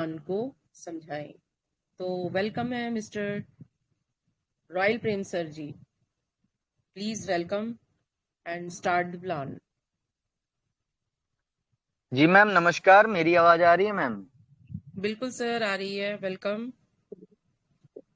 Plan को समझाएं। तो वेलकम है mister Royal Prem sir ji, please welcome and start the plan. जी मैम नमस्कार, मेरी आवाज आ रही है मैम? बिल्कुल सर, आ रही है। Welcome.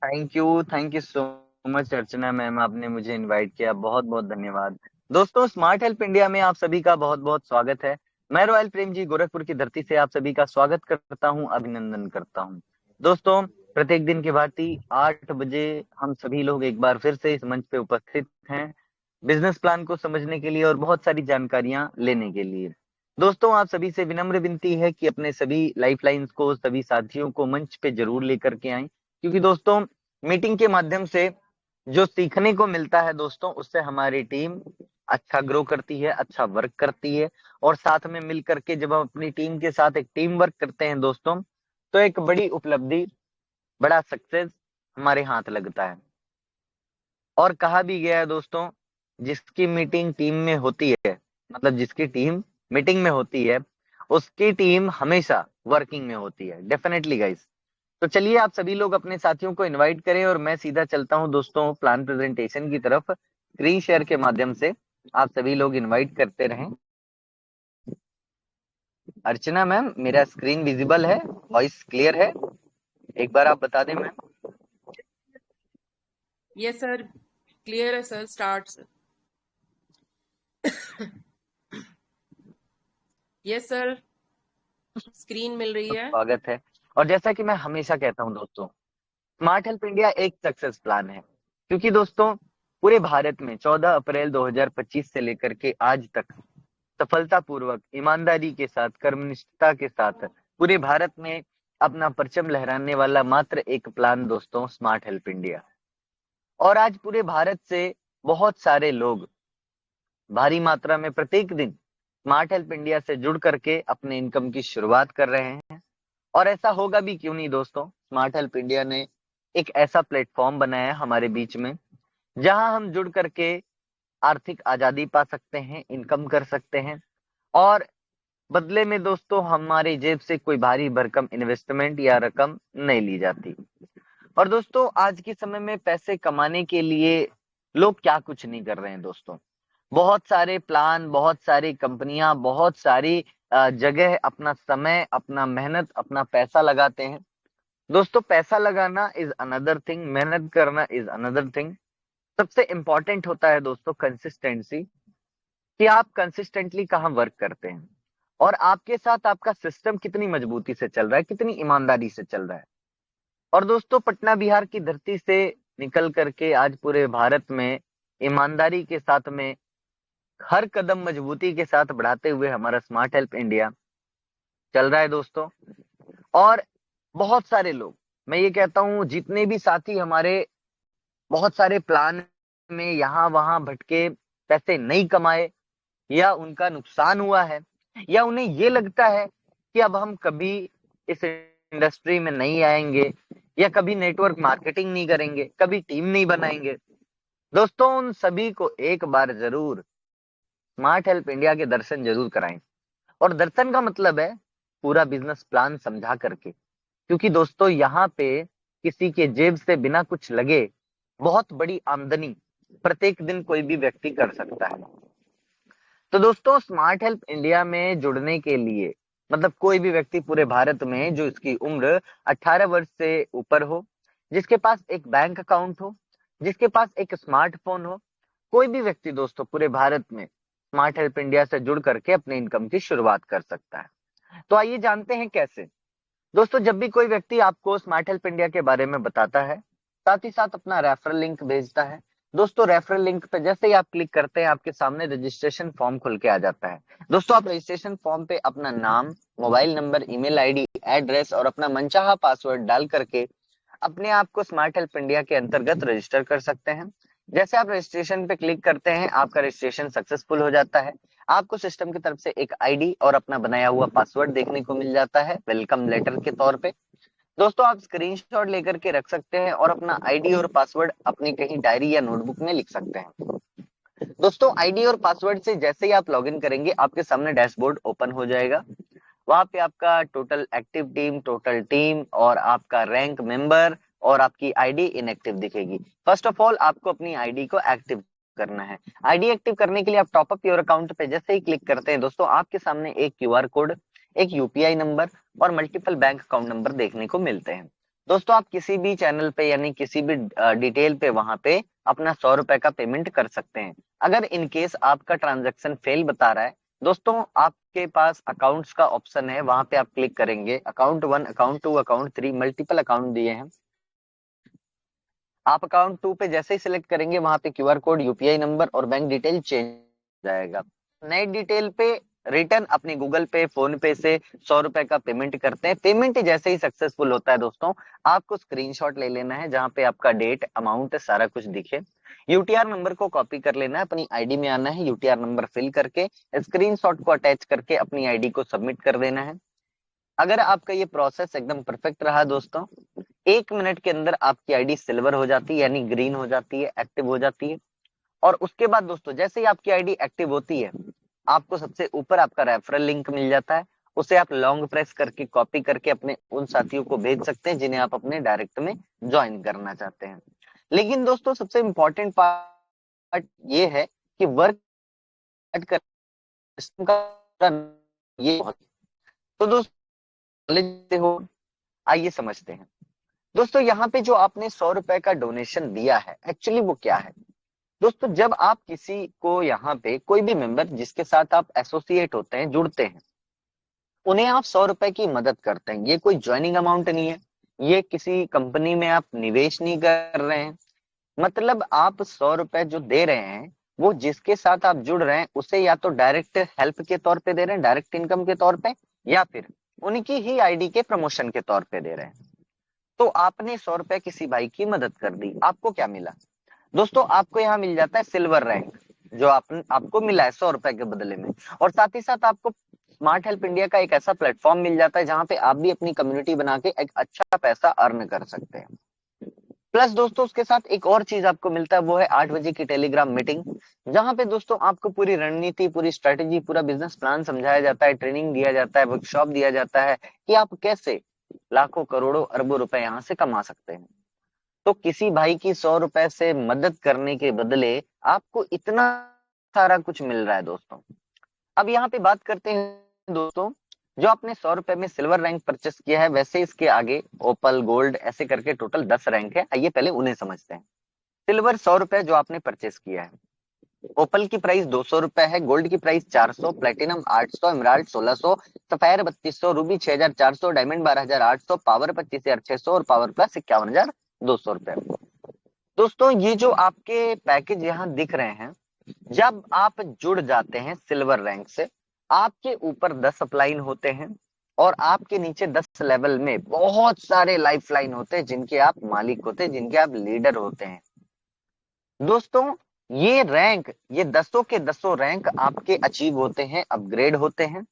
Thank you so much Archana ma'am, आपने मुझे इनवाइट किया, बहुत बहुत धन्यवाद। दोस्तों, स्मार्ट हेल्प इंडिया में आप सभी का बहुत बहुत स्वागत है। मैं रॉयल प्रेम जी गोरखपुर की धरती से आप सभी का स्वागत करता हूं, अभिनंदन करता हूं। दोस्तों, प्रत्येक दिन की भांति 8 बजे हम सभी लोग एक बार फिर से इस मंच पे उपस्थित हैं, बिजनेस प्लान को समझने के लिए और बहुत सारी जानकारियां लेने के लिए। दोस्तों, आप सभी से विनम्र विनती है कि अपने सभी लाइफलाइंस को, सभी साथियों को मंच पे जरूर लेकर के आएं, क्योंकि दोस्तों मीटिंग के माध्यम से जो सीखने को मिलता है दोस्तों, उससे हमारी टीम अच्छा ग्रो करती है, अच्छा वर्क करती है। और साथ में मिल करके जब हम अपनी टीम के साथ एक टीम वर्क करते हैं दोस्तों, तो एक बड़ी उपलब्धि, बड़ा सक्सेस हमारे हाथ लगता है। और कहा भी गया है दोस्तों, जिसकी मीटिंग टीम में होती है, मतलब जिसकी टीम मीटिंग में होती है, उसकी टीम हमेशा वर्किंग में होती है। Definitely guys. तो चलिए आप सभी लोग अपने साथियों को इनवाइट करें और मैं सीधा चलता हूं दोस्तों प्लान प्रेजेंटेशन की तरफ। स्क्रीन शेयर के माध्यम से आप सभी लोग इनवाइट करते रहें। अर्चना मैम, मेरा स्क्रीन विजिबल है? वॉइस क्लियर है? एक बार आप बता दें मैम। यस सर, क्लियर है sir. Start. Yes sir, screen मिल रही है। स्वागत है। और जैसा कि मैं हमेशा कहता हूं दोस्तों, स्मार्ट हेल्प इंडिया एक सक्सेस प्लान है, क्योंकि दोस्तों पूरे भारत में 14 अप्रैल 2025 से लेकर के आज तक सफलतापूर्वक, ईमानदारी के साथ, कर्मनिष्ठता के साथ पूरे भारत में अपना परचम लहराने वाला मात्र एक प्लान दोस्तों, स्मार्ट हेल्प इंडिया। और आज पूरे भारत से बहुत सारे लोग भारी मात्रा में प्रत्येक दिन स्मार्ट हेल्प इंडिया से जुड़ करके अपने इनकम की शुरुआत कर रहे हैं। और ऐसा होगा भी क्यों नहीं दोस्तों, स्मार्ट हेल्प इंडिया ने एक ऐसा प्लेटफॉर्म बनाया है हमारे बीच में, जहां हम जुड़ करके आर्थिक आजादी पा सकते हैं, इनकम कर सकते हैं। और बदले में दोस्तों हमारी जेब से कोई भारी भरकम इन्वेस्टमेंट या रकम नहीं ली जाती। और दोस्तों आज के समय में पैसे कमाने के लिए लोग क्या कुछ नहीं कर रहे हैं दोस्तों। बहुत सारे प्लान, बहुत सारी कंपनियां, बहुत सारी जगह अपना समय, अपना मेहनत, अपना पैसा लगाते हैं। दोस्तों पैसा लगाना इज अनदर थिंग, मेहनत करना इज अनदर थिंग। सबसे इंपॉर्टेंट होता है दोस्तों कंसिस्टेंसी, कि आप कंसिस्टेंटली कहाँ वर्क करते हैं और आपके साथ आपका सिस्टम कितनी मजबूती से चल रहा है, कितनी ईमानदारी से चल रहा है। और दोस्तों पटना बिहार की धरती से निकल करके आज पूरे भारत में ईमानदारी के साथ में हर कदम मजबूती के साथ बढ़ाते हुए हमारा स्मार्ट हेल्प इंडिया चल रहा है दोस्तों। और बहुत सारे लोग, मैं ये कहता हूं जितने भी साथी हमारे बहुत सारे प्लान में यहाँ वहां भटके, पैसे नहीं कमाए, या उनका नुकसान हुआ है, या उन्हें ये लगता है कि अब हम कभी इस इंडस्ट्री में नहीं आएंगे, या कभी नेटवर्क मार्केटिंग नहीं करेंगे, कभी टीम नहीं बनाएंगे, दोस्तों उन सभी को एक बार जरूर स्मार्ट हेल्प इंडिया के दर्शन जरूर कराएं। और दर्शन का मतलब है पूरा बिजनेस प्लान समझा करके, क्योंकि दोस्तों यहाँ पे किसी के जेब से बिना कुछ लगे बहुत बड़ी आमदनी प्रत्येक दिन कोई भी व्यक्ति कर सकता है। तो दोस्तों स्मार्ट हेल्प इंडिया में जुड़ने के लिए, मतलब कोई भी व्यक्ति पूरे भारत में जो इसकी उम्र 18 वर्ष से ऊपर हो, जिसके पास एक बैंक अकाउंट हो, जिसके पास एक स्मार्टफोन हो, कोई भी व्यक्ति दोस्तों पूरे भारत में स्मार्ट हेल्प इंडिया से जुड़ करके अपने इनकम की शुरुआत कर सकता है। तो आइए जानते हैं कैसे। दोस्तों जब भी कोई व्यक्ति आपको स्मार्ट हेल्प इंडिया के बारे में बताता है, साथ ही साथ अपना रेफरल लिंक भेजता है, दोस्तों रेफरल लिंक पे जैसे ही आप क्लिक करते हैं, आपके सामने रजिस्ट्रेशन फॉर्म खुल के आ जाता है। दोस्तों आप रजिस्ट्रेशन फॉर्म पे अपना नाम, mobile number, email ID, address और अपना मनचाहा पासवर्ड डाल करके अपने आप को स्मार्ट हेल्प इंडिया के अंतर्गत रजिस्टर कर सकते हैं। जैसे आप रजिस्ट्रेशन पे क्लिक करते हैं, आपका रजिस्ट्रेशन सक्सेसफुल हो जाता है। आपको सिस्टम की तरफ से एक आईडी और अपना बनाया हुआ पासवर्ड देखने को मिल जाता है वेलकम लेटर के तौर पे। दोस्तों आप स्क्रीनशॉट लेकर के रख सकते हैं और अपना आईडी और पासवर्ड अपनी कहीं डायरी या नोटबुक में लिख सकते हैं। दोस्तों आईडी और पासवर्ड से जैसे ही आप लॉगिन करेंगे, आपके सामने डैशबोर्ड ओपन हो जाएगा। वहां पे आपका total active team, total team और आपका रैंक मेंबर और आपकी आईडी इनएक्टिव दिखेगी। फर्स्ट ऑफ ऑल आपको अपनी आईडी को एक्टिव करना है। आईडी एक्टिव करने के लिए आप टॉपअप योर अकाउंट पे जैसे ही क्लिक करते हैं दोस्तों, आपके सामने एक क्यूआर कोड, एक यूपीआई नंबर और मल्टीपल बैंक अकाउंट नंबर देखने को मिलते हैं। दोस्तों आप किसी भी चैनल पे यानी किसी भी डिटेल पे वहां पे अपना 100 रुपए का पेमेंट कर सकते हैं। अगर इन केस आपका ट्रांजैक्शन फेल बता रहा है दोस्तों, आपके पास अकाउंट्स का ऑप्शन है, वहां पे आप क्लिक करेंगे, account 1, account 2, account 3, multiple account दिए हैं। आप अकाउंट 2 पे जैसे ही सिलेक्ट करेंगे वहां पे क्यूआर कोड, यूपीआई नंबर और बैंक डिटेल चेंज हो जाएगा। नए डिटेल पे रिटर्न अपने गूगल पे, फोन पे से 100 रुपए का पेमेंट करते हैं। पेमेंट जैसे ही सक्सेसफुल होता है दोस्तों, आपको स्क्रीनशॉट ले लेना है जहां पे आपका डेट, अमाउंट सारा कुछ दिखे। यूटीआर नंबर को कॉपी कर लेना है, अपनी आईडी में आना है, यूटीआर नंबर फिल करके स्क्रीनशॉट को अटैच करके अपनी आईडी को सबमिट कर देना है। अगर आपका ये प्रोसेस एकदम परफेक्ट रहा दोस्तों, 1 मिनट के अंदर आपकी आईडी सिल्वर हो जाती है यानी ग्रीन हो जाती है, एक्टिव हो जाती है। और उसके बाद दोस्तों जैसे ही आपकी आईडी एक्टिव होती है, आपको सबसे ऊपर आपका रेफरल लिंक मिल जाता है। उसे आप लॉन्ग प्रेस करके कॉपी करके अपने उन साथियों को भेज सकते हैं जिन्हें आप अपने डायरेक्ट में ज्वाइन करना चाहते हैं। लेकिन दोस्तों सबसे इंपॉर्टेंट पार्ट ये है कि वर्क कर ये बहुत, तो दोस्तों लेते हो, आइए समझते हैं। दोस्तों यहाँ पे जो आपने 100 रुपए का डोनेशन दिया है, एक्चुअली वो क्या है दोस्तों? जब आप किसी को यहाँ पे कोई भी मेंबर जिसके साथ आप एसोसिएट होते हैं, जुड़ते हैं, उन्हें आप 100 रुपए की मदद करते हैं। ये कोई ज्वाइनिंग अमाउंट नहीं है, ये किसी कंपनी में आप निवेश नहीं कर रहे हैं। मतलब आप 100 रुपए जो दे रहे हैं, वो जिसके साथ आप जुड़ रहे हैं उसे या तो डायरेक्ट हेल्प के तौर पे दे रहे हैं, डायरेक्ट इनकम के तौर पे, या फिर उनकी ही आईडी के प्रमोशन के तौर पे दे रहे हैं। तो आपने 100 रुपए किसी भाई की मदद कर दी, आपको क्या मिला दोस्तों? आपको यहाँ मिल जाता है सिल्वर रैंक, जो आपको मिला है 100 रुपए के बदले में। और साथ ही साथ आपको स्मार्ट हेल्प इंडिया का एक ऐसा प्लेटफॉर्म मिल जाता है जहां पे आप भी अपनी कम्युनिटी बना के एक अच्छा पैसा अर्न कर सकते हैं। प्लस दोस्तों उसके साथ एक और चीज आपको मिलता है, वो है 8 बजे की टेलीग्राम मीटिंग, जहां पे दोस्तों आपको पूरी रणनीति, पूरी स्ट्रेटेजी, पूरा बिजनेस प्लान समझाया जाता है, ट्रेनिंग दिया जाता है, वर्कशॉप दिया जाता है कि आप कैसे लाखों, करोड़ों, अरबों रुपए यहाँ से कमा सकते हैं। तो किसी भाई की 100 रुपए से मदद करने के बदले आपको इतना सारा कुछ मिल रहा है दोस्तों। अब यहाँ पे बात करते हैं दोस्तों, जो आपने 100 रुपए में सिल्वर रैंक परचेस किया है, वैसे इसके आगे ओपल, गोल्ड ऐसे करके टोटल 10 रैंक है। आइए पहले उन्हें समझते हैं। सिल्वर 100 रुपए जो आपने परचेस किया है, ओपल की प्राइस 200 रुपए है, गोल्ड की price 400, platinum 800, emerald 1600, sapphire 3200, Ruby 6400, diamond 12800, power 25600 और पावर प्लस 51200 रुपए। दोस्तों ये जो आपके पैकेज यहाँ दिख रहे हैं, जब आप जुड़ जाते हैं सिल्वर रैंक से, आपके ऊपर 10 अपलाइन होते हैं और आपके नीचे 10 लेवल में बहुत सारे लाइफ लाइन होते हैं जिनके आप मालिक होते हैं, जिनके आप लीडर होते हैं। दोस्तों ये रैंक, ये 10 के 10 रैंक आपके अचीव होते हैं, अपग्रेड होते हैं,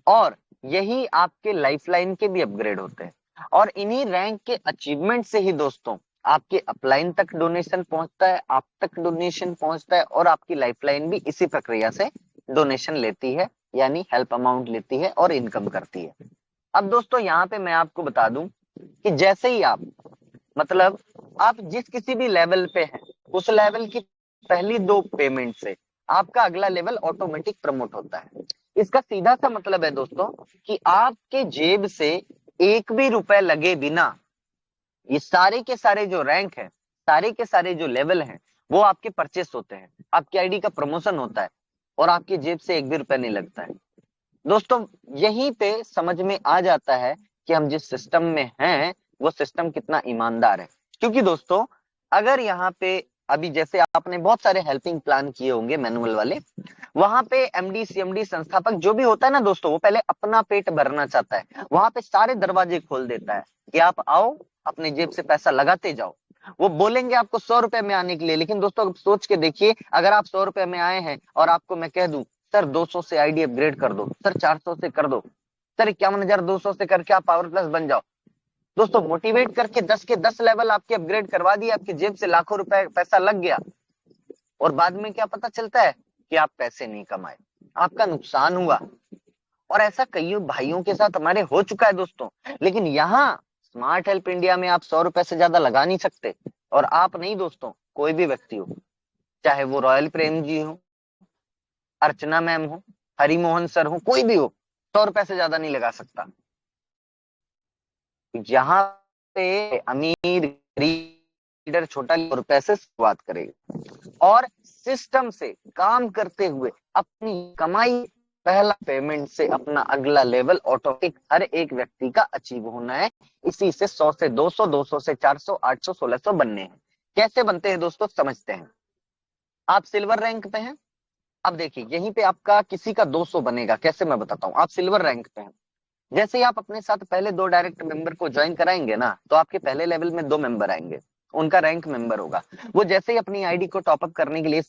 और यही आपके लाइफलाइन के भी अपग्रेड होते हैं। और इन्हीं रैंक के अचीवमेंट से ही दोस्तों आपके अपलाइन तक डोनेशन पहुंचता है, आप तक डोनेशन पहुंचता है, और आपकी लाइफलाइन भी इसी प्रक्रिया से डोनेशन लेती है, यानी हेल्प अमाउंट लेती है और इनकम करती है। अब दोस्तों यहाँ पे मैं आपको बता दूं कि जैसे ही आप, मतलब आप जिस किसी भी लेवल पे हैं, उस लेवल की पहली 2 पेमेंट से आपका अगला लेवल ऑटोमेटिक प्रमोट होता है। इसका सीधा सा मतलब है दोस्तों कि आपके जेब से एक भी रुपए लगे बिना ये सारे के सारे जो रैंक है, सारे के सारे जो लेवल हैं, वो आपके परचेस होते हैं, आपकी आईडी का प्रमोशन होता है और आपकी जेब से एक भी रुपए नहीं लगता है। दोस्तों यहीं पे समझ में आ जाता है कि हम जिस सिस्टम में हैं वो सिस्टम कितना ईमानदार है। क्योंकि दोस्तों अगर यहाँ पे अभी जैसे आपने बहुत सारे हेल्पिंग प्लान किए होंगे मैनुअल वाले, वहां पे एमडी, सीएमडी, संस्थापक जो भी होता है ना दोस्तों, वो पहले अपना पेट भरना चाहता है, वहां पे सारे दरवाजे खोल देता है कि आप आओ, अपने जेब से पैसा लगाते जाओ। वो बोलेंगे आपको 100 रुपए में आने के लिए, लेकिन दोस्तों सोच के देखिए, अगर आप 100 रुपए में आए हैं और आपको मैं कह दूं सर 200 से आईडी अपग्रेड कर दो, सर 400 से कर दो, सर 51,200 से करके आप पावर प्लस बन जाओ। दोस्तों मोटिवेट करके 10 के 10 लेवल आपके अपग्रेड करवा दिए, आपकी जेब से लाखों रुपए पैसा लग गया, और बाद में क्या पता चलता है कि आप पैसे नहीं कमाए, आपका नुकसान हुआ। और ऐसा कई भाइयों के साथ हमारे हो चुका है दोस्तों। लेकिन यहाँ स्मार्ट हेल्प इंडिया में आप 100 रुपए से ज्यादा लगा नहीं सकते। और आप नहीं दोस्तों, कोई भी व्यक्ति हो, चाहे वो रॉयल प्रेम जी हो, अर्चना मैम हो, हरिमोहन सर हो, कोई भी हो, 100 रुपए से ज्यादा नहीं लगा सकता। यहाँ पे अमीर गरीब छोटा रुपए से शुरुआत करेगा और सिस्टम से काम करते हुए अपनी कमाई पहला पेमेंट से अपना अगला लेवल ऑटोमेटिक हर एक व्यक्ति का अचीव होना है। इसी से 100 से 200, 200 से 400, 800, 1600 बनने हैं। कैसे बनते हैं दोस्तों, समझते हैं। आप सिल्वर रैंक पे हैं, अब देखिए यहीं पे आपका किसी का 200 बनेगा, कैसे मैं बताता हूँ। आप सिल्वर रैंक पे हैं, जैसे ही आप अपने साथ पहले 2 डायरेक्ट मेंबर को ज्वाइन कराएंगे ना, तो आपके पहले लेवल में 2 मेंबर आएंगे, उनका रैंक मेंबर होगा। वो जैसे ही अपनी आईडी को टॉपअप करने के लिए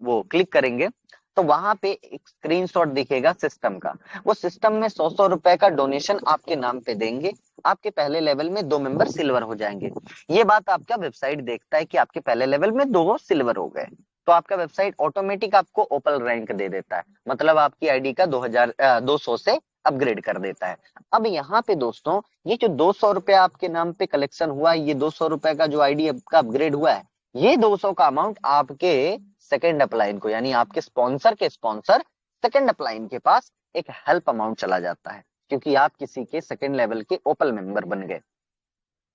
वो क्लिक करेंगे, तो वहां पे एक स्क्रीनशॉट दिखेगा सिस्टम का। वो सिस्टम में 100-100 रुपए का डोनेशन आपके नाम पे देंगे, आपके पहले लेवल में 2 मेंबर सिल्वर हो जाएंगे। ये बात आपका वेबसाइट देखता है कि आपके पहले लेवल में 2 सिल्वर हो गए, तो आपका वेबसाइट ऑटोमेटिक आपको ओपल रैंक दे देता है, मतलब आपकी आईडी का 200 से अपग्रेड कर देता है। अब यहाँ पे दोस्तों, ये जो 200 रुपया आपके नाम पे कलेक्शन हुआ, ये 200 रुपए का जो आईडी आपका अपग्रेड हुआ है, ये 200 का अमाउंट आपके सेकंड अपलाइन को, यानी आपके स्पॉन्सर के स्पॉन्सर सेकंड अपलाइन के पास एक हेल्प अमाउंट चला जाता है, क्योंकि आप किसी के सेकंड लेवल के ओपल मेंबर बन गए,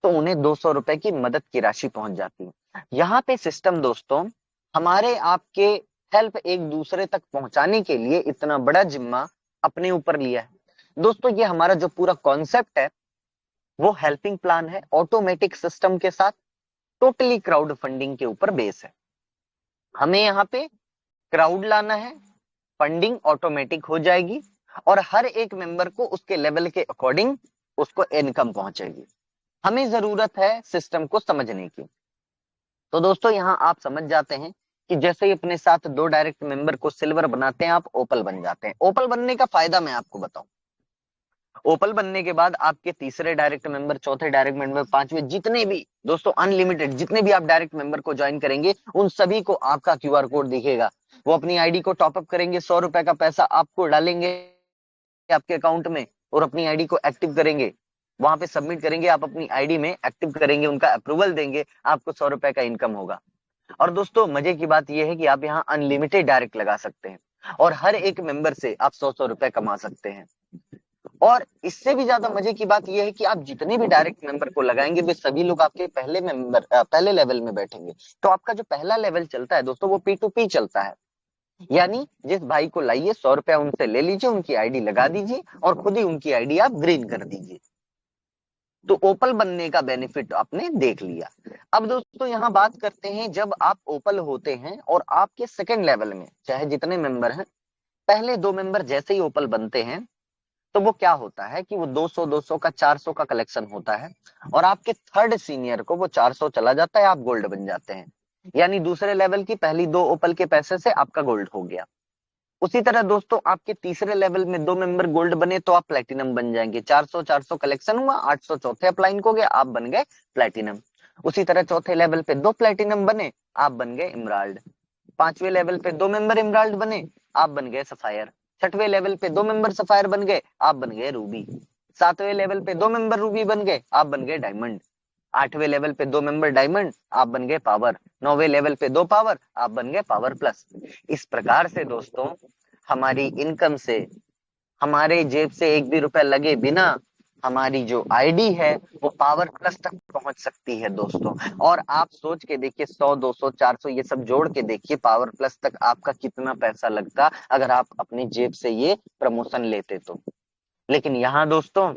तो उन्हें 200 रुपए की मदद की राशि पहुंच जाती है। यहाँ पे सिस्टम दोस्तों हमारे आपके हेल्प एक दूसरे तक पहुंचाने के लिए इतना बड़ा जिम्मा अपने ऊपर लिया है। दोस्तों ये हमारा जो पूरा कॉन्सेप्ट है वो हेल्पिंग प्लान है, ऑटोमेटिक सिस्टम के साथ, टोटली क्राउड फंडिंग के ऊपर बेस है। हमें यहाँ पे क्राउड लाना है, फंडिंग ऑटोमेटिक हो जाएगी और हर एक मेंबर को उसके लेवल के अकॉर्डिंग उसको इनकम पहुंचेगी। हमें जरूरत है सिस्टम को समझने की। तो दोस्तों यहाँ आप समझ जाते हैं कि जैसे ही अपने साथ 2 डायरेक्ट मेंबर को सिल्वर बनाते हैं, आप ओपल बन जाते हैं। ओपल बनने का फायदा मैं आपको बताऊं, ओपल बनने के बाद आपके तीसरे डायरेक्ट मेंबर, चौथे डायरेक्ट मेंबर, पांचवें, जितने भी दोस्तों अनलिमिटेड जितने भी आप डायरेक्ट मेंबर को ज्वाइन करेंगे, उन सभी को आपका क्यूआर कोड दिखेगा। वो अपनी आईडी को टॉपअप करेंगे, 100 रुपए का पैसा आपको डालेंगे आपके अकाउंट में और अपनी आईडी को एक्टिव करेंगे, वहां पे सबमिट करेंगे, आप अपनी आईडी में एक्टिव करेंगे, उनका अप्रूवल देंगे, आपको 100 रुपए का इनकम होगा। और दोस्तों मजे की बात यह है कि आप यहाँ अनलिमिटेड डायरेक्ट लगा सकते हैं और हर एक मेंबर से आप 100-100 रुपए कमा सकते हैं। और इससे भी ज्यादा मजे की बात यह है कि आप जितने भी डायरेक्ट मेंबर को लगाएंगे, वे सभी लोग आपके पहले लेवल में बैठेंगे। तो आपका जो पहला लेवल चलता है दोस्तों, वो P2P चलता है, यानी जिस भाई को लाइए 100 रुपया उनसे ले लीजिए, उनकी आईडी लगा दीजिए और खुद ही उनकी आईडी आप ग्रीन कर दीजिए। तो ओपल बनने का बेनिफिट आपने देख लिया। अब दोस्तों यहाँ बात करते हैं, जब आप ओपल होते हैं और आपके सेकंड लेवल में चाहे जितने मेंबर हैं, पहले 2 मेंबर जैसे ही ओपल बनते हैं, तो वो क्या होता है कि वो 200-200 का 400 का कलेक्शन होता है और आपके थर्ड सीनियर को वो 400 चला जाता है, आप गोल्ड बन जाते हैं। यानी दूसरे लेवल की पहली 2 ओपल के पैसे से आपका गोल्ड हो गया। उसी तरह दोस्तों आपके तीसरे लेवल में 2 मेंबर गोल्ड बने तो आप प्लेटिनम बन जाएंगे। 400-400 कलेक्शन हुआ, 800 चौथे अपलाइन को गया, आप बन गए प्लेटिनम। उसी तरह चौथे लेवल पे 2 प्लेटिनम बने, आप बन गए इमराल्ड। पांचवें लेवल पे 2 मेंबर इमराल्ड बने, आप बन गए सफायर। छठवें लेवल पे 2 मेंबर सफायर बन गए, आप बन गए रूबी। सातवें लेवल पे 2 मेंबर रूबी बन गए, आप बन गए डायमंड। आठवें लेवल पे 2 मेंबर डायमंड, आप बन गए पावर। 9वें लेवल पे 2 पावर, आप बन गए पावर प्लस। इस प्रकार से दोस्तों हमारी इनकम से, हमारे जेब से एक भी रुपया लगे बिना, हमारी जो आईडी है वो पावर प्लस तक पहुंच सकती है दोस्तों। और आप सोच के देखिए, 100, 200, 400 ये सब जोड़ के देखिए, पावर प्लस तक आपका कितना पैसा लगता अगर आप अपनी जेब से ये प्रमोशन लेते तो। लेकिन यहाँ दोस्तों,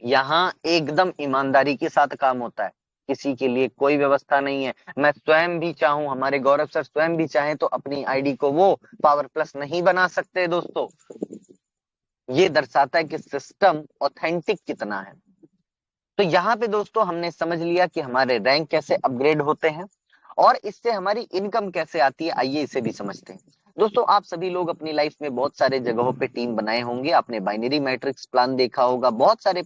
यहाँ एकदम ईमानदारी के साथ काम होता है, किसी के लिए कोई व्यवस्था नहीं है। मैं स्वयं भी चाहूं, हमारे गौरव सर स्वयं भी चाहें तो अपनी आईडी को वो पावर प्लस नहीं बना सकते दोस्तों। ये दर्शाता है कि सिस्टम ऑथेंटिक कितना है। तो यहाँ पे दोस्तों हमने समझ लिया कि हमारे रैंक कैसे अपग्रेड होते हैं और इससे हमारी इनकम कैसे आती है। आइए इसे भी समझते हैं। दोस्तों आप सभी लोग अपनी लाइफ में बहुत सारे जगहों पे टीम बनाए होंगे, आपने बाइनरी मैट्रिक्स प्लान देखा होगा, बहुत सारे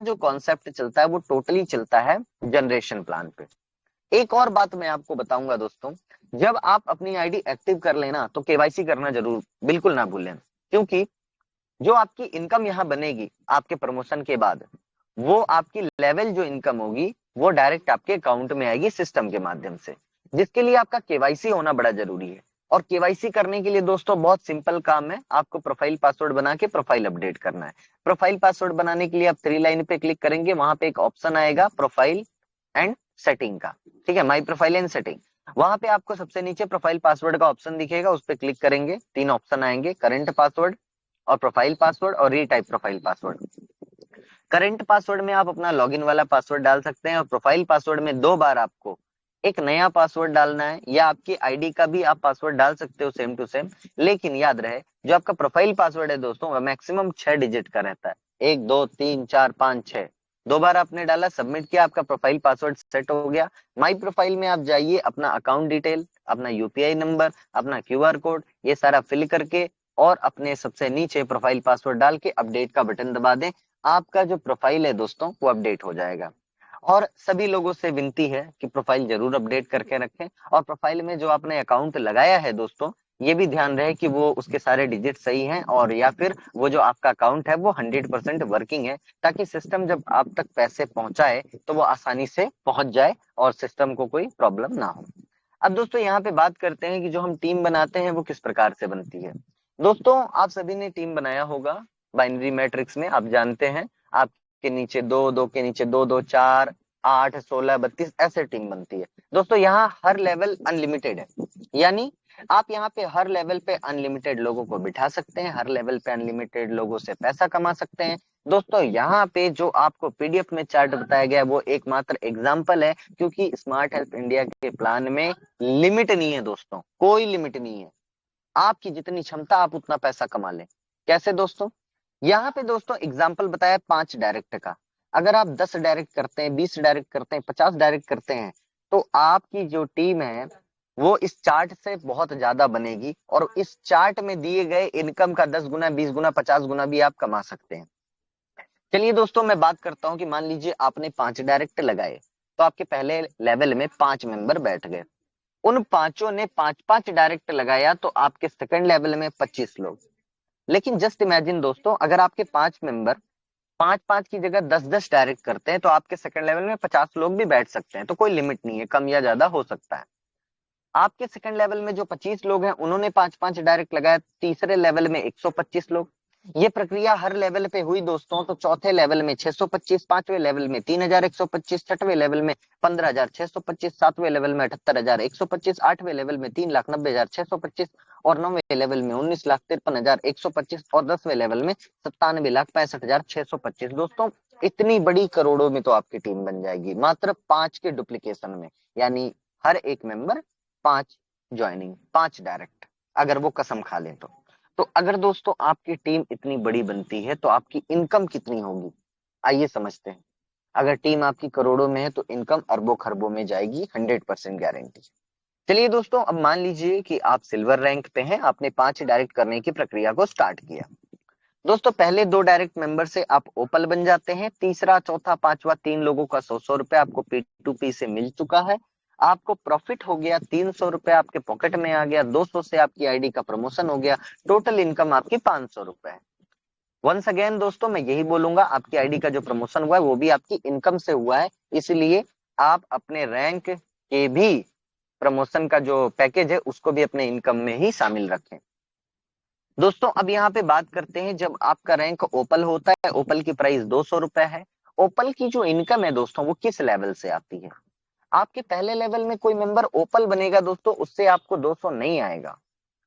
जो कॉन्सेप्ट चलता है वो टोटली चलता है जनरेशन प्लान पे। एक और बात मैं आपको बताऊंगा दोस्तों, जब आप अपनी आईडी एक्टिव कर लेना तो केवाईसी करना जरूर बिल्कुल ना भूलें, क्योंकि जो आपकी इनकम यहाँ बनेगी आपके प्रमोशन के बाद, वो आपकी लेवल जो इनकम होगी वो डायरेक्ट आपके अकाउंट में आएगी सिस्टम के माध्यम से, जिसके लिए आपका केवाईसी होना बड़ा जरूरी है। और केवाईसी करने के लिए दोस्तों बहुत सिंपल काम है, आपको प्रोफाइल पासवर्ड बना के प्रोफाइल अपडेट करना है। प्रोफाइल पासवर्ड बनाने के लिए आप 3 लाइन पे क्लिक करेंगे, वहां पे एक ऑप्शन आएगा प्रोफाइल एंड सेटिंग का, ठीक है, माई प्रोफाइल एंड सेटिंग। वहां पे आपको सबसे नीचे प्रोफाइल पासवर्ड का ऑप्शन दिखेगा, उस पर क्लिक करेंगे, 3 ऑप्शन आएंगे, करंट पासवर्ड और प्रोफाइल पासवर्ड और retype profile password. Current password में आप अपना लॉगिन वाला पासवर्ड डाल सकते हैं और प्रोफाइल पासवर्ड में 2 बार आपको एक नया पासवर्ड डालना है, या आपकी आईडी का भी आप पासवर्ड डाल सकते हो सेम टू सेम, लेकिन याद रहे जो आपका प्रोफाइल पासवर्ड है दोस्तों वो मैक्सिमम 6 डिजिट का रहता है, 1 2 3 4 5 6। 2 बार आपने डाला, सबमिट किया, आपका प्रोफाइल पासवर्ड सेट हो गया। माई प्रोफाइल में आप जाइए, अपना अकाउंट डिटेल, अपना यूपीआई नंबर, अपना क्यूआर कोड, ये सारा फिल करके और अपने सबसे नीचे प्रोफाइल पासवर्ड डाल के अपडेट का बटन दबा दें। आपका जो प्रोफाइल है दोस्तों वो अपडेट हो जाएगा। और सभी लोगों से विनती है कि प्रोफाइल जरूर अपडेट करके रखें, और प्रोफाइल में जो आपने अकाउंट लगाया है दोस्तों, ये भी ध्यान रहे कि वो उसके सारे डिजिट सही हैं, और या फिर वो जो आपका अकाउंट है वो 100% वर्किंग है, ताकि सिस्टम जब आप तक पैसे पहुंचाए तो वो आसानी से पहुंच जाए और सिस्टम को कोई प्रॉब्लम ना हो। अब दोस्तों यहाँ पे बात करते हैं कि जो हम टीम बनाते हैं वो किस प्रकार से बनती है। दोस्तों आप सभी ने टीम बनाया होगा बाइनरी मैट्रिक्स में, आप जानते हैं आपके नीचे 2, 2 के नीचे 2, 2 4 8 16 32 ऐसे टीम बनती है। दोस्तों यहाँ हर लेवल अनलिमिटेड है, यानी आप यहाँ पे हर लेवल पे अनलिमिटेड लोगों को बिठा सकते हैं, हर लेवल पे अनलिमिटेड लोगों से पैसा कमा सकते हैं। दोस्तों यहाँ पे जो आपको पीडीएफ में चार्ट बताया गया है वो एकमात्र एग्जाम्पल है, क्योंकि स्मार्ट हेल्प इंडिया के प्लान में लिमिट नहीं है दोस्तों, कोई लिमिट नहीं है, आपकी जितनी क्षमता आप उतना पैसा कमा लें। कैसे दोस्तों, यहाँ पे दोस्तों एग्जाम्पल बताया 5 डायरेक्ट का, अगर आप 10 डायरेक्ट करते हैं, 20 डायरेक्ट करते हैं, 50 डायरेक्ट करते हैं, तो आपकी जो टीम है वो इस चार्ट से बहुत ज्यादा बनेगी, और इस चार्ट में दिए गए इनकम का 10 गुना, 20 गुना, 50 गुना भी आप कमा सकते हैं। चलिए दोस्तों मैं बात करता हूं कि मान लीजिए आपने 5 डायरेक्ट लगाए, तो आपके पहले लेवल में 5 मेंबर बैठ गए, उन पांचों ने 5-5 डायरेक्ट लगाया, तो आपके सेकंड लेवल में 25 लोग। लेकिन जस्ट इमेजिन दोस्तों, अगर आपके 5 मेंबर 5-5 की जगह 10-10 डायरेक्ट करते हैं, तो आपके सेकंड लेवल में 50 लोग भी बैठ सकते हैं, तो कोई लिमिट नहीं है, कम या ज्यादा हो सकता है। आपके सेकंड लेवल में जो 25 लोग हैं उन्होंने 5-5 डायरेक्ट लगाया, तीसरे लेवल में 125 लोग। ये प्रक्रिया हर लेवल पे हुई दोस्तों, तो चौथे लेवल में 625, पांचवें लेवल में 3125, छठवें लेवल में 15625, सातवें लेवल में 78125, आठवें लेवल में 3,90,625 और नौवें लेवल में 19,53,125 और 10वें लेवल में 97,65,625। दोस्तों इतनी बड़ी करोड़ों में तो आपकी टीम बन जाएगी मात्र 5 के डुप्लीकेशन में, यानी हर एक मेंबर 5 ज्वाइनिंग, 5 डायरेक्ट, अगर वो कसम खा ले तो अगर दोस्तों आपकी टीम इतनी बड़ी बनती है तो आपकी इनकम कितनी होगी, आइए समझते हैं। अगर टीम आपकी करोड़ों में है तो इनकम अरबों खरबों में जाएगी, 100% गारंटी। चलिए दोस्तों अब मान लीजिए कि आप सिल्वर रैंक पे हैं, आपने 5 डायरेक्ट करने की प्रक्रिया को स्टार्ट किया। दोस्तों पहले 2 डायरेक्ट मेंबर से आप ओपल बन जाते हैं, तीसरा चौथा पांचवा 3 लोगों का 100-100 रुपए आपको P2P से मिल चुका है, आपको प्रॉफिट हो गया 300 रुपए आपके पॉकेट में आ गया, 200 से आपकी आईडी का प्रमोशन हो गया, टोटल इनकम आपकी 500 रुपए है। वंस अगेन दोस्तों मैं यही बोलूंगा, आपकी आईडी का जो प्रमोशन हुआ है वो भी आपकी इनकम से हुआ है, इसलिए आप अपने रैंक के भी प्रमोशन का जो पैकेज है उसको भी अपने इनकम में ही शामिल रखें। दोस्तों अब यहाँ पे बात करते हैं, जब आपका रैंक ओपल होता है, ओपल की प्राइस 200 रुपए है। ओपल की जो इनकम है दोस्तों वो किस लेवल से आती है, आपके पहले लेवल में कोई मेंबर ओपल बनेगा दोस्तों, उससे आपको 200 नहीं आएगा,